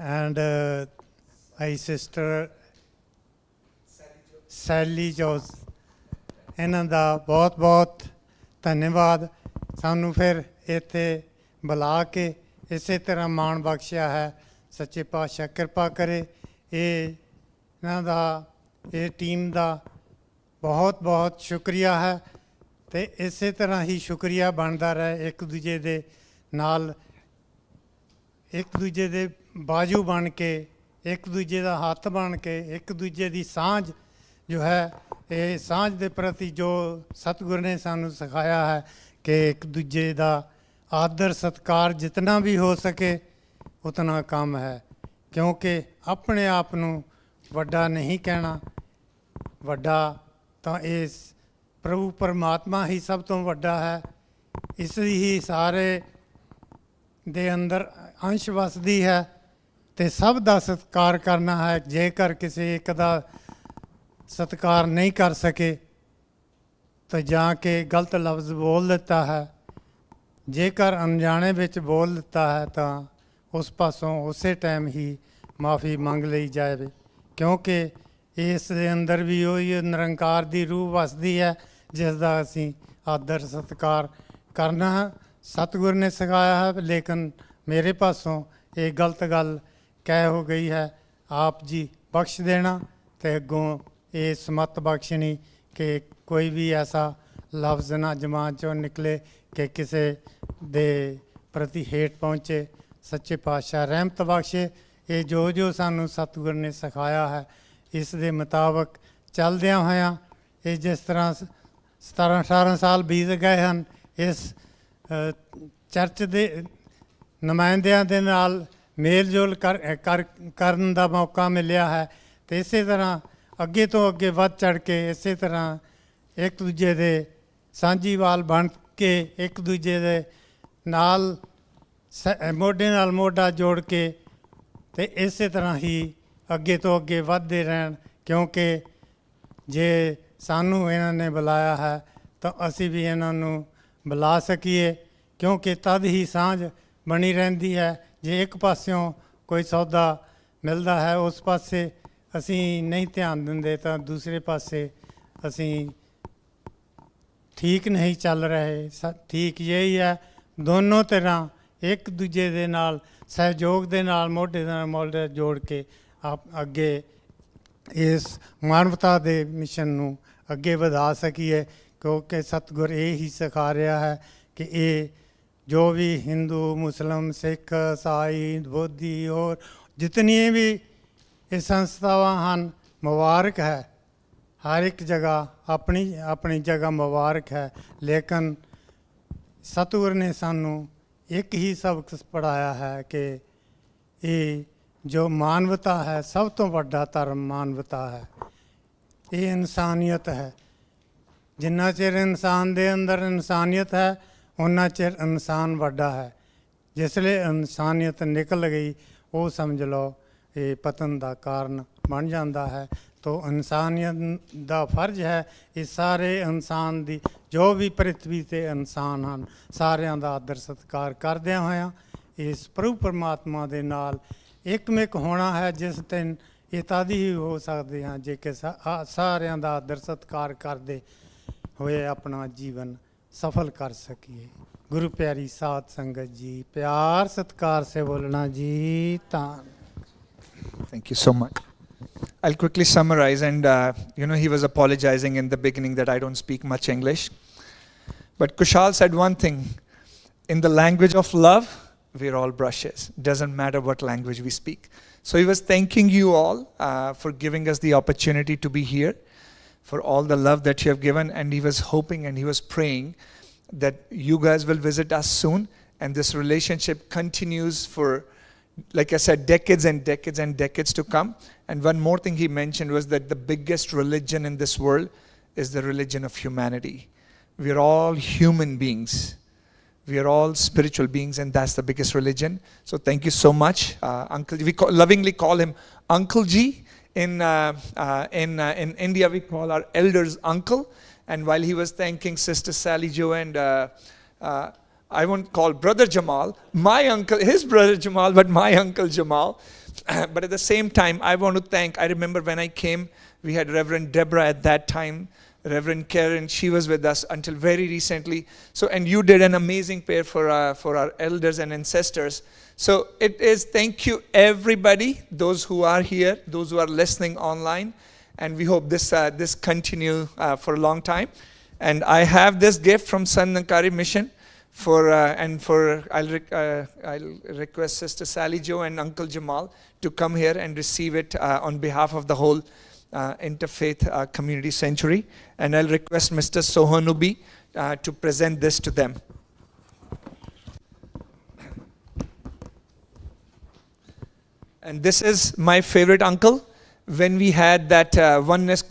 and I sister Sally Jose, ਇਹਨਾਂ ਦਾ ਬਹੁਤ ਬਹੁਤ ਧੰਨਵਾਦ। ਸਾਨੂੰ ਫਿਰ ਇੱਥੇ ਬੁਲਾ ਕੇ ਇਸੇ ਤਰ੍ਹਾਂ ਮਾਣ ਬਖਸ਼ਿਆ ਹੈ। ਸੱਚੇ ਪਾਤਸ਼ਾਹ ਕਿਰਪਾ ਕਰੇ। ਇਹਨਾਂ ਦਾ, ਇਹ ਟੀਮ ਦਾ ਬਹੁਤ ਬਹੁਤ ਸ਼ੁਕਰੀਆ ਹੈ ਅਤੇ ਇਸੇ ਤਰ੍ਹਾਂ ਹੀ ਸ਼ੁਕਰੀਆ ਬਣਦਾ ਰਹੇ। ਇੱਕ ਦੂਜੇ ਦੇ ਨਾਲ, ਇੱਕ ਦੂਜੇ ਦੇ ਬਾਜੂ ਬਣ ਕੇ, ਇੱਕ ਦੂਜੇ ਦਾ ਹੱਥ ਬਣ ਕੇ, ਇੱਕ ਦੂਜੇ ਦੀ ਸਾਂਝ ਜੋ ਹੈ, ਇਹ ਸਾਂਝ ਦੇ ਪ੍ਰਤੀ ਜੋ ਸਤਿਗੁਰ ਨੇ ਸਾਨੂੰ ਸਿਖਾਇਆ ਹੈ ਕਿ ਇੱਕ ਦੂਜੇ ਦਾ ਆਦਰ ਸਤਿਕਾਰ ਜਿਤਨਾ ਵੀ ਹੋ ਸਕੇ ਉਤਨਾ ਕੰਮ ਹੈ। ਕਿਉਂਕਿ ਆਪਣੇ ਆਪ ਨੂੰ ਵੱਡਾ ਨਹੀਂ ਕਹਿਣਾ, ਵੱਡਾ ਤਾਂ ਇਸ ਪ੍ਰਭੂ ਪਰਮਾਤਮਾ ਹੀ ਸਭ ਤੋਂ ਵੱਡਾ ਹੈ। ਇਸ ਦੀ ਹੀ ਸਾਰੇ ਦੇ ਅੰਦਰ ਅੰਸ਼ ਵਸਦੀ ਹੈ ਅਤੇ ਸਭ ਦਾ ਸਤਿਕਾਰ ਕਰਨਾ ਹੈ। ਜੇਕਰ ਕਿਸੇ ਇੱਕ ਦਾ ਸਤਿਕਾਰ ਨਹੀਂ ਕਰ ਸਕੇ ਤਾਂ ਜਾ ਕੇ ਗਲਤ ਲਫ਼ਜ਼ ਬੋਲ ਦਿੱਤਾ ਹੈ। ਜੇਕਰ ਅਣਜਾਣੇ ਵਿੱਚ ਬੋਲ ਦਿੱਤਾ ਹੈ ਤਾਂ ਉਸ ਪਾਸੋਂ ਉਸੇ ਟਾਈਮ ਹੀ ਮਾਫੀ ਮੰਗ ਲਈ ਜਾਵੇ, ਕਿਉਂਕਿ ਇਸ ਦੇ ਅੰਦਰ ਵੀ ਉਹੀ ਨਿਰੰਕਾਰ ਦੀ ਰੂਹ ਵਸਦੀ ਹੈ ਜਿਸ ਦਾ ਅਸੀਂ ਆਦਰ ਸਤਿਕਾਰ ਕਰਨਾ ਹੈ। ਸਤਿਗੁਰ ਨੇ ਸਿਖਾਇਆ ਹੈ, ਲੇਕਿਨ ਮੇਰੇ ਪਾਸੋਂ ਇਹ ਗਲਤ ਗੱਲ ਕਹਿ ਹੋ ਗਈ ਹੈ। ਆਪ ਜੀ ਬਖਸ਼ ਦੇਣਾ ਅਤੇ ਅੱਗੋਂ ਇਹ ਸਮੱਤ ਬਖਸ਼ਣੀ ਕਿ ਕੋਈ ਵੀ ਐਸਾ ਲਫ਼ਜ਼ ਨਾ ਜ਼ਬਾਨ 'ਚੋਂ ਨਿਕਲੇ ਕਿ ਕਿਸੇ ਦੇ ਪ੍ਰਤੀ ਹੇਠ ਪਹੁੰਚੇ। ਸੱਚੇ ਪਾਤਸ਼ਾਹ ਰਹਿਮਤ ਬਖਸ਼ੇ। ਇਹ ਜੋ ਜੋ ਸਾਨੂੰ ਸਤਿਗੁਰ ਨੇ ਸਿਖਾਇਆ ਹੈ ਇਸ ਦੇ ਮੁਤਾਬਕ ਚੱਲਦਿਆਂ ਹੋਇਆਂ, ਇਹ ਜਿਸ ਤਰ੍ਹਾਂ 17-18 ਸਾਲ ਬੀਤ ਗਏ ਹਨ, ਇਸ ਚਰਚ ਦੇ ਨੁਮਾਇੰਦਿਆਂ ਦੇ ਨਾਲ ਮੇਲ ਜੋਲ ਕਰਨ ਦਾ ਮੌਕਾ ਮਿਲਿਆ ਹੈ ਅਤੇ ਇਸੇ ਤਰ੍ਹਾਂ ਅੱਗੇ ਤੋਂ ਅੱਗੇ ਵੱਧ ਚੜ੍ਹ ਕੇ ਇਸੇ ਤਰ੍ਹਾਂ ਇੱਕ ਦੂਜੇ ਦੇ ਸਾਂਝੀਵਾਲ ਬਣ ਕੇ ਇੱਕ ਦੂਜੇ ਦੇ ਨਾਲ ਮੋਢੇ ਨਾਲ ਮੋਢਾ ਜੋੜ ਕੇ ਅਤੇ ਇਸੇ ਤਰ੍ਹਾਂ ਹੀ ਅੱਗੇ ਤੋਂ ਅੱਗੇ ਵੱਧਦੇ ਰਹਿਣ। ਕਿਉਂਕਿ ਜੇ ਸਾਨੂੰ ਇਹਨਾਂ ਨੇ ਬੁਲਾਇਆ ਹੈ ਤਾਂ ਅਸੀਂ ਵੀ ਇਹਨਾਂ ਨੂੰ ਬੁਲਾ ਸਕੀਏ, ਕਿਉਂਕਿ ਤਦ ਹੀ ਸਾਂਝ ਬਣੀ ਰਹਿੰਦੀ ਹੈ। ਜੇ ਇੱਕ ਪਾਸਿਓਂ ਕੋਈ ਸੌਦਾ ਮਿਲਦਾ ਹੈ ਉਸ ਪਾਸੇ ਅਸੀਂ ਨਹੀਂ ਧਿਆਨ ਦਿੰਦੇ ਤਾਂ ਦੂਸਰੇ ਪਾਸੇ ਅਸੀਂ ਠੀਕ ਨਹੀਂ ਚੱਲ ਰਹੇ। ਠੀਕ ਯਹੀ ਹੈ, ਦੋਨੋਂ ਤਰ੍ਹਾਂ ਇੱਕ ਦੂਜੇ ਦੇ ਨਾਲ ਸਹਿਯੋਗ ਦੇ ਨਾਲ ਮੋਢੇ ਦੇ ਨਾਲ ਮੋਢਾ ਜੋੜ ਕੇ ਅੱਗੇ ਇਸ ਮਾਨਵਤਾ ਦੇ ਮਿਸ਼ਨ ਨੂੰ ਅੱਗੇ ਵਧਾ ਸਕੀਏ। ਕਿਉਂਕਿ ਸਤਿਗੁਰ ਇਹ ਹੀ ਸਿਖਾ ਰਿਹਾ ਹੈ ਕਿ ਇਹ ਜੋ ਵੀ ਹਿੰਦੂ, ਮੁਸਲਿਮ, ਸਿੱਖ, ਈਸਾਈ, ਬੋਧੀ ਔਰ ਜਿਤਨੀਆਂ ਵੀ ਇਹ ਸੰਸਥਾਵਾਂ ਹਨ, ਮੁਬਾਰਕ ਹੈ। ਹਰ ਇੱਕ ਜਗ੍ਹਾ ਆਪਣੀ ਆਪਣੀ ਜਗ੍ਹਾ ਮੁਬਾਰਕ ਹੈ, ਲੇਕਿਨ ਸਤਿਗੁਰ ਨੇ ਸਾਨੂੰ ਇੱਕ ਹੀ ਸਬਕ ਪੜ੍ਹਾਇਆ ਹੈ ਕਿ ਇਹ ਜੋ ਮਾਨਵਤਾ ਹੈ, ਸਭ ਤੋਂ ਵੱਡਾ ਧਰਮ ਮਾਨਵਤਾ ਹੈ। ਇਹ ਇਨਸਾਨੀਅਤ ਹੈ। ਜਿੰਨਾ ਚਿਰ ਇਨਸਾਨ ਦੇ ਅੰਦਰ ਇਨਸਾਨੀਅਤ ਹੈ ਉਨਾ ਚਿਰ ਇਨਸਾਨ ਵੱਡਾ ਹੈ। ਜਿਸ ਵੇਲੇ ਇਨਸਾਨੀਅਤ ਨਿਕਲ ਗਈ ਉਹ ਸਮਝ ਲਓ ਇਹ ਪਤਨ ਦਾ ਕਾਰਨ ਬਣ ਜਾਂਦਾ ਹੈ। ਤੋ ਇਨਸਾਨੀਅਤ ਦਾ ਫਰਜ਼ ਹੈ ਇਹ ਸਾਰੇ ਇਨਸਾਨ ਦੀ, ਜੋ ਵੀ ਪ੍ਰਿਥਵੀ 'ਤੇ ਇਨਸਾਨ ਹਨ, ਸਾਰਿਆਂ ਦਾ ਆਦਰ ਸਤਿਕਾਰ ਕਰਦਿਆਂ ਹੋਇਆਂ ਇਸ ਪ੍ਰਭੂ ਪਰਮਾਤਮਾ ਦੇ ਨਾਲ ਇੱਕਮਿਕ ਹੋਣਾ ਹੈ, ਜਿਸ ਦਿਨ ਇਹ ਤਦ ਹੀ ਹੋ ਸਕਦੇ ਹਾਂ ਜੇ ਕਿ ਸਾਰਿਆਂ ਦਾ ਆਦਰ ਸਤਿਕਾਰ ਕਰਦੇ ਹੋਏ ਆਪਣਾ ਜੀਵਨ ਸਫਲ ਕਰ ਸਕੀਏ। ਗੁਰੂ ਪਿਆਰੀ ਸਾਧ ਸੰਗਤ ਜੀ, ਪਿਆਰ ਸਤਿਕਾਰ ਸੇ ਬੋਲਣਾ ਜੀ। ਤਾਂ Thank you so much. I'll quickly summarize, and he was apologizing in the beginning that I don't speak much English. But Kushal said one thing, in the language of love, we're all brushes. Doesn't matter what language we speak. So he was thanking you all for giving us the opportunity to be here, for all the love that you have given, and he was hoping and he was praying that you guys will visit us soon, and this relationship continues for, like I said, decades and decades and decades to come. And one more thing he mentioned was that the biggest religion in this world is the religion of humanity. We are all human beings. We are all spiritual beings, and that's the biggest religion. So thank you so much, Uncle. We lovingly call him Uncle G. In India, we call our elders Uncle. And while he was thanking Sister Sally Jo and I won't call Brother Jamal, my uncle, his brother Jamal, but my uncle Jamal. But at the same time, I want to thank, I remember when I came We had Reverend Deborah at that time, Reverend Karen, she was with us until very recently. So, and you did an amazing prayer for our elders and ancestors. So it is, thank you everybody, those who are here, those who are listening online, and we hope this continue for a long time. And I have this gift from Nirankari Mission I'll request Sister Sally Jo and Uncle Jamal to come here and receive it on behalf of the whole Interfaith Community Sanctuary. And I'll request Mr. Sohanubi to present this to them. And this is my favorite uncle. When we had that oneness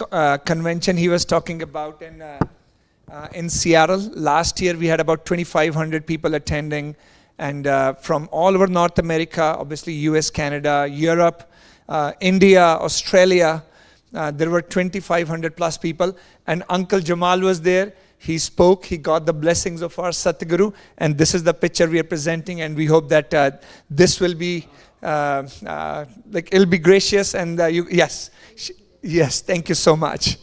convention he was talking about in Seattle last year, we had about 2,500 people attending, and from all over North America, obviously US, Canada, Europe, India, Australia. There were 2,500 plus people, and Uncle Jamal was there. He spoke, he got the blessings of our Satguru, and this is the picture we are presenting, and we hope that this will be, it'll be gracious, and yes, thank you so much.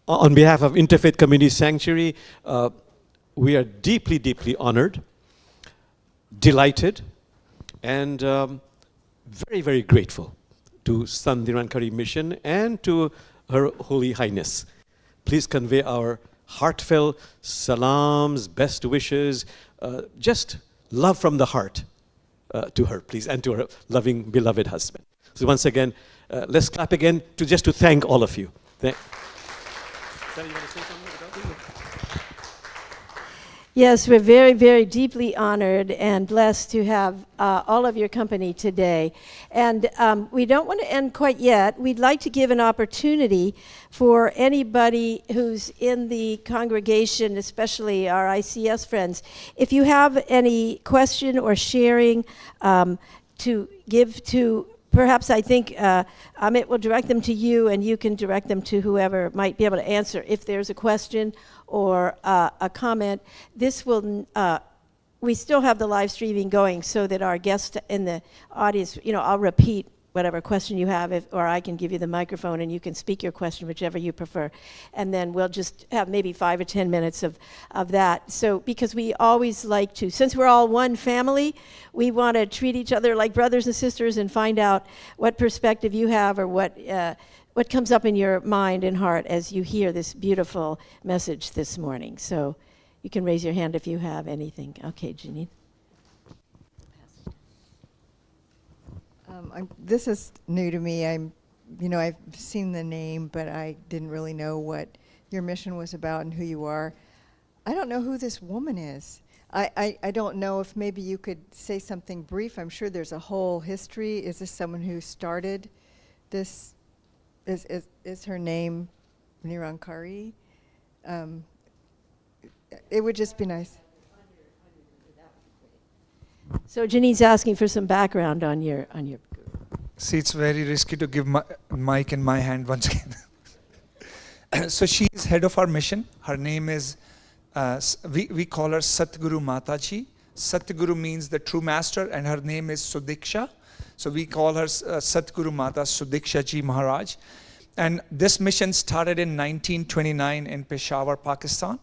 On behalf of Interfaith Community Sanctuary, we are deeply, deeply honored, delighted, and very, very grateful to Sant Nirankari Mission and to Her Holy Highness. Please convey our heartfelt salams, best wishes, just love from the heart to her, please, and to her loving, beloved husband. So once again, let's clap again to thank all of you. Yes, we're very, very deeply honored and blessed to have all of your company today. And we don't want to end quite yet. We'd like to give an opportunity for anybody who's in the congregation, especially our ICS friends. If you have any question or sharing to give to, perhaps I think Amit will direct them to you, and you can direct them to whoever might be able to answer. If there's a question or a comment, this will, we still have the live streaming going so that our guests in the audience, I'll repeat whatever question you have, or I can give you the microphone and you can speak your question, whichever you prefer. And then we'll just have maybe 5 or 10 minutes of that. So, because we always like to, since we're all one family, we want to treat each other like brothers and sisters and find out what perspective you have or what comes up in your mind and heart as you hear this beautiful message this morning. So you can raise your hand if you have anything. Okay, Janine. This is new to me. I've seen the name, but I didn't really know what your mission was about and who you are. I don't know who this woman is. I don't know if maybe you could say something brief. I'm sure there's a whole history. Is this someone who started this? Is her name Nirankari? It would just be nice. So Janine's asking for some background on your. See, it's very risky to give mic in my hand once again. So she's head of our mission. Her name is, we call her Satguru Mataji. Satguru means the true master, and her name is Sudiksha. So we call her Satguru Mata Sudiksha Ji Maharaj. And this mission started in 1929 in Peshawar, Pakistan.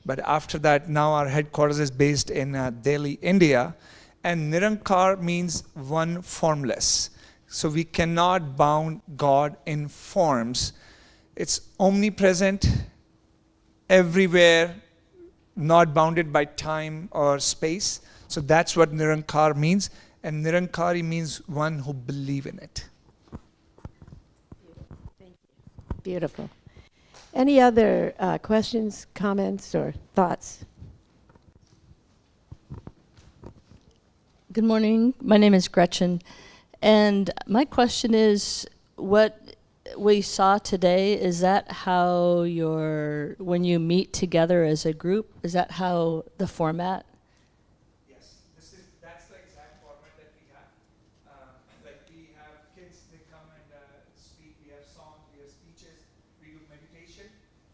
But after that, now our headquarters is based in Delhi, India. And Nirankar means one formless. So we cannot bound God in forms. It's omnipresent, everywhere, not bounded by time or space. So that's what Nirankar means. And Nirankari means one who believes in it. Thank you. Beautiful. Any other questions, comments, or thoughts? Good morning. My name is Gretchen. And my question is, what we saw today, is that how when you meet together as a group, is that how the format? Yes. meditation,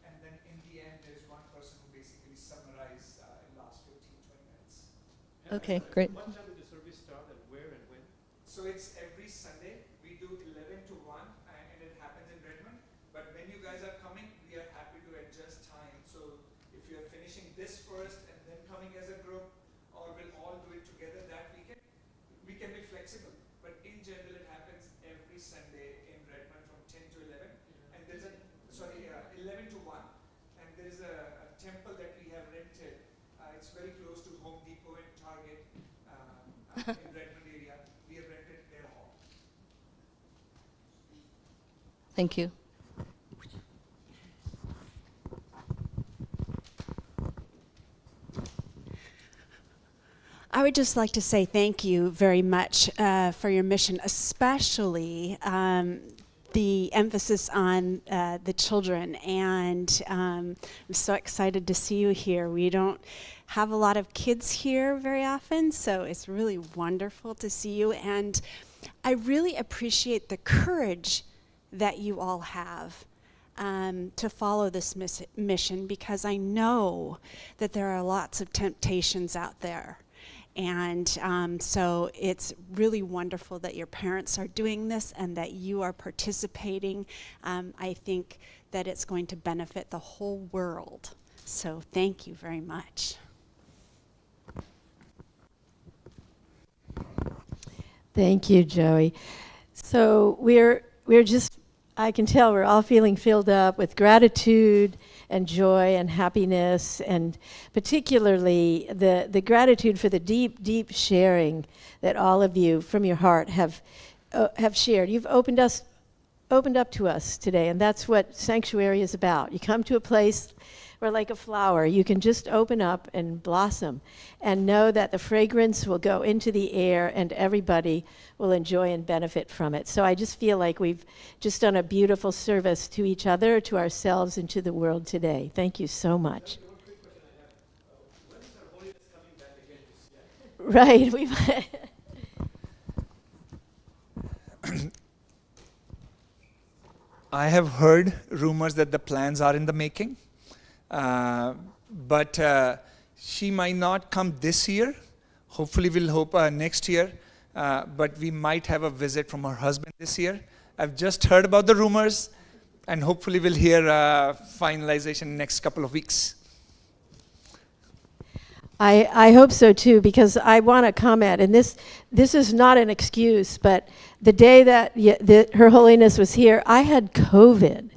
and then in the end, there's one person who basically summarizes in the last 15-20 minutes. Okay, great. What time did the service start and where and when? So it's every Sunday. We do 11 to 1, and it happens in Redmond. But when you guys are coming, we are happy to adjust time. So if you're finishing this first and then coming as a group, or we'll all do it together that weekend, we can be flexible. But in general, it happens every Sunday in Redmond from 10 to 11. And there's 11 to 1. And there's a temple that we have rented. It's very close to Home Depot and Target in Redmond area. We have rented their hall. Thank you. I would just like to say thank you very much for your mission, especially the emphasis on the children. And I'm so excited to see you here. We don't have a lot of kids here very often, so it's really wonderful to see you. And I really appreciate the courage that you all have to follow this mission, because I know that there are lots of temptations out there. And so it's really wonderful that your parents are doing this and that you are participating. I think that it's going to benefit the whole world. So thank you very much. Thank you, Joey. So we're just, I can tell we're all feeling filled up with gratitude and joy and happiness, and particularly the gratitude for the deep sharing that all of you from your heart have shared. You've opened up to us today, and that's what Sanctuary is about. You come to a place where, like a flower, you can just open up and blossom and know that the fragrance will go into the air and everybody will enjoy and benefit from it. So I just feel like we've just done a beautiful service to each other, to ourselves, and to the world today. Thank you so much. One quick question I have. When is our holiness coming back again to Seattle? Right. I have heard rumors that the plans are in the making, but she might not come this year. Hopefully we'll hope next year, but we might have a visit from her husband this year. I've just heard about the rumors, and hopefully we'll hear finalization next couple of weeks. I hope so too, because I want to comment, and this is not an excuse, but the day that Her Holiness was here, I had COVID,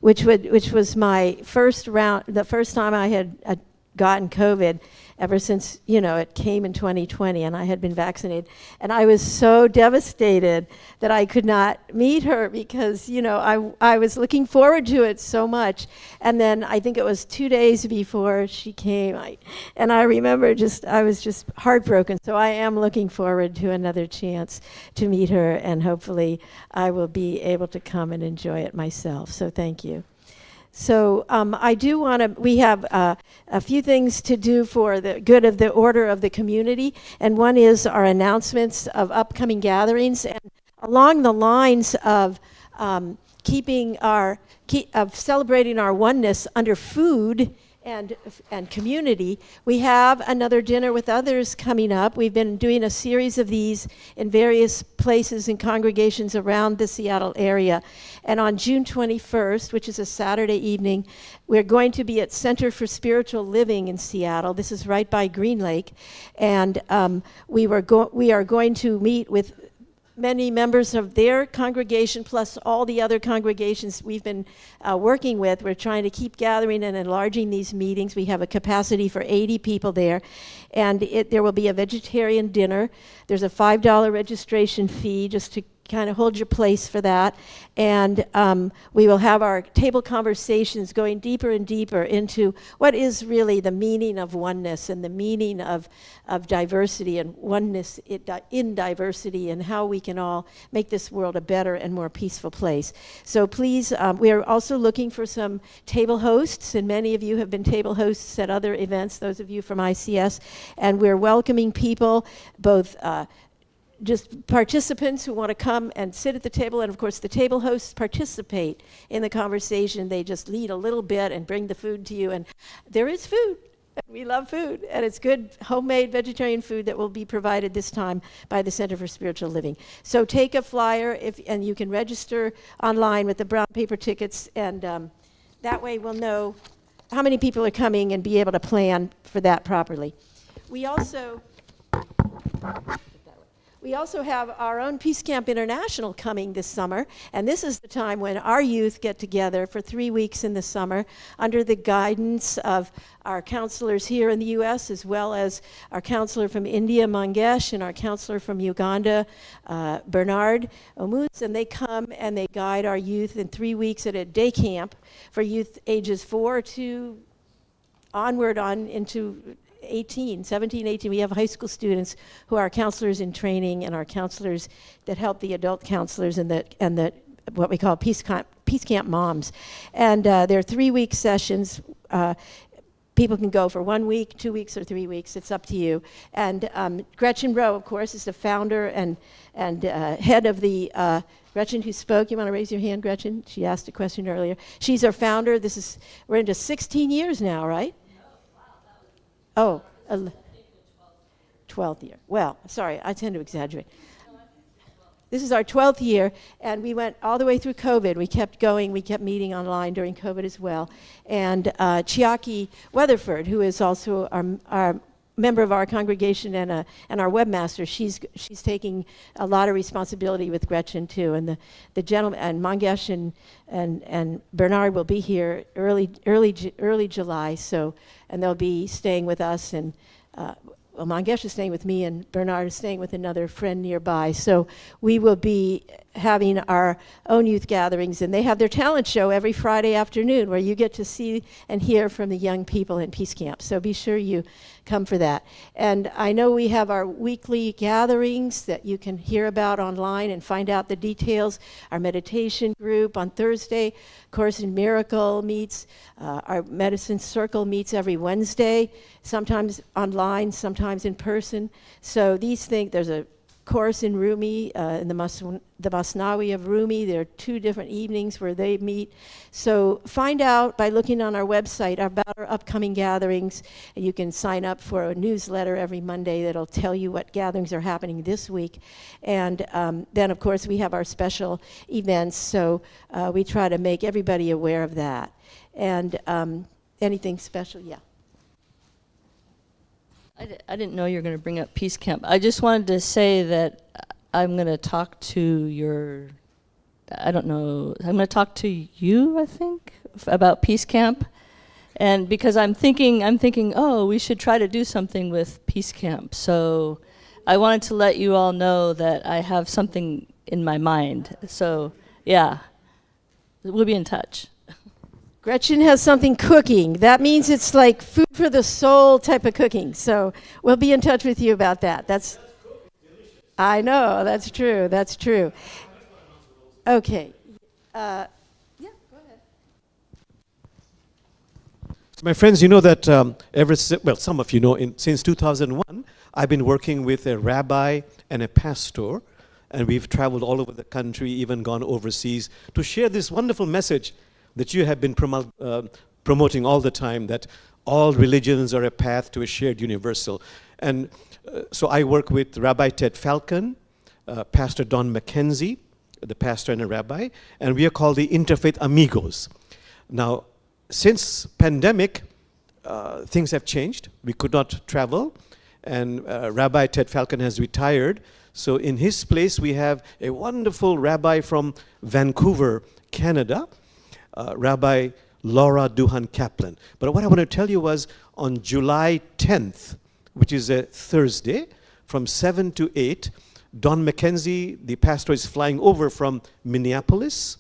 which was my first round, the first time I had gotten COVID ever since, it came in 2020, and I had been vaccinated. And I was so devastated that I could not meet her because, I was looking forward to it so much. And then I think it was 2 days before she came, and I remember I was just heartbroken. So I am looking forward to another chance to meet her, and hopefully I will be able to come and enjoy it myself. So thank you. So I do want to, we have a few things to do for the good of the order of the community, and one is our announcements of upcoming gatherings. And along the lines of celebrating our oneness under food and community, we have another dinner with others coming up. We've been doing a series of these in various places and congregations around the Seattle area. And on June 21st, which is a Saturday evening, we're going to be at Center for Spiritual Living in Seattle. This is right by Green Lake. And we are going to meet with many members of their congregation, plus all the other congregations we've been working with. We're trying to keep gathering and enlarging these meetings. We have a capacity for 80 people there. And there will be a vegetarian dinner. There's a $5 registration fee just to kind of hold your place for that. And we will have our table conversations going deeper and deeper into what is really the meaning of oneness and the meaning of diversity and oneness in diversity, and how we can all make this world a better and more peaceful place. So please, we are also looking for some table hosts, and many of you have been table hosts at other events, those of you from ICS, and we're welcoming people, both just participants who want to come and sit at the table, and of course the table hosts participate in the conversation. They just lead a little bit and bring the food to you, and there is food. We love food, and it's good homemade vegetarian food that will be provided this time by the Center for Spiritual Living. So take a flyer, and you can register online with the brown paper tickets, and that way we'll know how many people are coming and be able to plan for that properly. We also have our own Peace Camp International coming this summer, and this is the time when our youth get together for 3 weeks in the summer under the guidance of our counselors here in the U.S., as well as our counselor from India, Mangesh, and our counselor from Uganda, Bernard Omuz, and they come and they guide our youth in 3 weeks at a day camp for youth ages 4 to onward on into 17, 18. We have high school students who are counselors in training and are counselors that help the adult counselors and the what we call Peace Camp moms. And they're 3-week sessions. People can go for 1 week, 2 weeks, or 3 weeks. It's up to you. And Gretchen Rowe, of course, is the founder and head of the Gretchen, who spoke. You want to raise your hand, Gretchen? She asked a question earlier. She's our founder. We're into 16 years now, right? Oh, 12th year. Well, sorry, I tend to exaggerate. This is our 12th year, and we went all the way through COVID. We kept going. We kept meeting online during COVID as well. And Chiaki Weatherford, who is also our member of our congregation and our webmaster, she's taking a lot of responsibility with Gretchen too. And the gentleman and Mangesh and Bernard will be here early July. So, and they'll be staying with us, and Mangesh is staying with me, and Bernard is staying with another friend nearby. So we will be having our own youth gatherings, and they have their talent show every Friday afternoon where you get to see and hear from the young people in Peace Camp. So be sure you come for that. And I know we have our weekly gatherings that you can hear about online and find out the details. Our meditation group on Thursday, Course in Miracle meets, our Medicine Circle meets every Wednesday, sometimes online, sometimes in person. So these things, there's a course in Rumi, in the Masnawi of Rumi. There are 2 different evenings where they meet. So find out by looking on our website about our upcoming gatherings, and you can sign up for a newsletter every Monday that'll tell you what gatherings are happening this week. And then, of course, we have our special events, so we try to make everybody aware of that. And anything special, yeah. I didn't know you were going to bring up Peace Camp. I just wanted to say that I'm going to talk to I'm going to talk to you, I think, about Peace Camp. And because I'm thinking, oh, we should try to do something with Peace Camp. So I wanted to let you all know that I have something in my mind. So, yeah, we'll be in touch. Gretchen has something cooking. That means it's like food for the soul type of cooking. So we'll be in touch with you about that. I know, that's true, that's true. Okay. Yeah, go ahead. So my friends, you know that some of you know, since 2001, I've been working with a rabbi and a pastor, and we've traveled all over the country, even gone overseas, to share this wonderful message that you have been promoting all the time, that all religions are a path to a shared universal. And so I work with Rabbi Ted Falcon, Pastor Don McKenzie, the pastor and a rabbi, and we are called the Interfaith Amigos. Now, since pandemic, things have changed. We could not travel, and Rabbi Ted Falcon has retired. So in his place, we have a wonderful rabbi from Vancouver, Canada, Rabbi Laura Duhan Kaplan. But what I want to tell you was on July 10th, which is a Thursday, from 7 to 8, Don McKenzie, the pastor, is flying over from Minneapolis.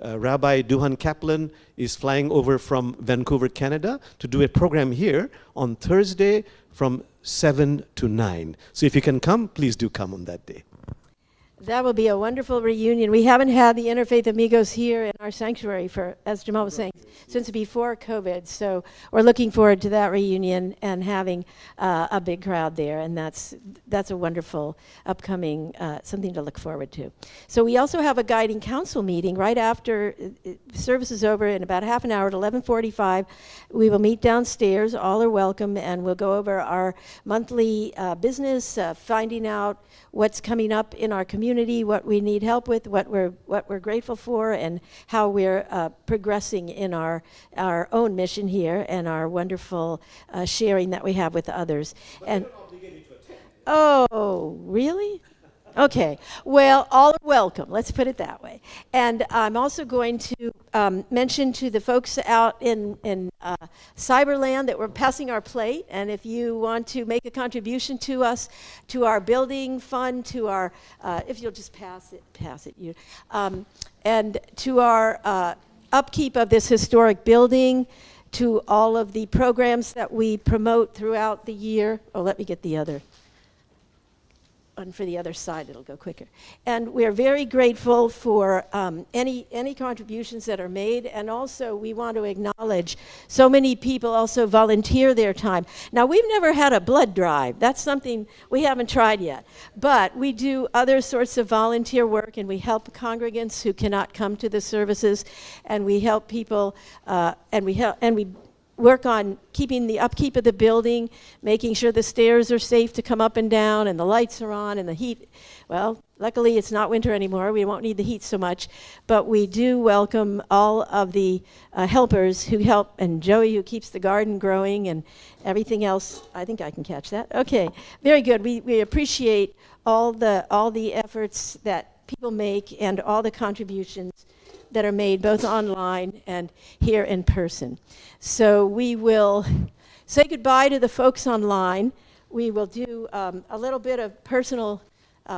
Rabbi Duhan Kaplan is flying over from Vancouver, Canada, to do a program here on Thursday from 7 to 9. So if you can come, please do come on that day. That will be a wonderful reunion. We haven't had the Interfaith Amigos here in our sanctuary for, as Jamal was saying, since before COVID. So we're looking forward to that reunion and having a big crowd there. And that's a wonderful upcoming something to look forward to. So we also have a guiding council meeting right after service is over in about half an hour at 11:45. We will meet downstairs. All are welcome, and we'll go over our monthly business, finding out what's coming up in our community, what we need help with, what we're grateful for, and how we're progressing in our own mission here and our wonderful sharing that we have with others. But and you're not obligated to attend. oh, really? Okay. Well, all are welcome. Let's put it that way. And I'm also going to mention to the folks out in Cyberland that we're passing our plate. And if you want to make a contribution to us, to our building fund, to our, if you'll just pass it, you, and to our upkeep of this historic building, to all of the programs that we promote throughout the year. Oh, let me get the other. And for the other side, it'll go quicker. And we're very grateful for any contributions that are made, and also we want to acknowledge so many people also volunteer their time. Now, we've never had a blood drive. That's something we haven't tried yet. But we do other sorts of volunteer work, and we help congregants who cannot come to the services, and we help people, and we work on keeping the upkeep of the building, making sure the stairs are safe to come up and down, and the lights are on, and the heat. Well, luckily it's not winter anymore. We won't need the heat so much. But we do welcome all of the helpers who help, and Joey who keeps the garden growing, and everything else. I think I can catch that. Okay, very good. We appreciate all the efforts that people make and all the contributions that are made both online and here in person. So we will say goodbye to the folks online. We will do a little bit of personal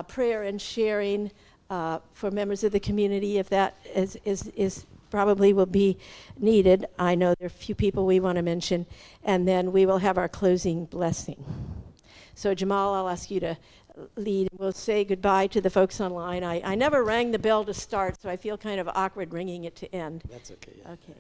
prayer and sharing for members of the community, if that is probably will be needed. I know there are a few people we want to mention, and then we will have our closing blessing. So Jamal, I'll ask you to lead. We'll say goodbye to the folks online. I never rang the bell to start, so I feel kind of awkward ringing it to end. That's okay. Yeah. Okay.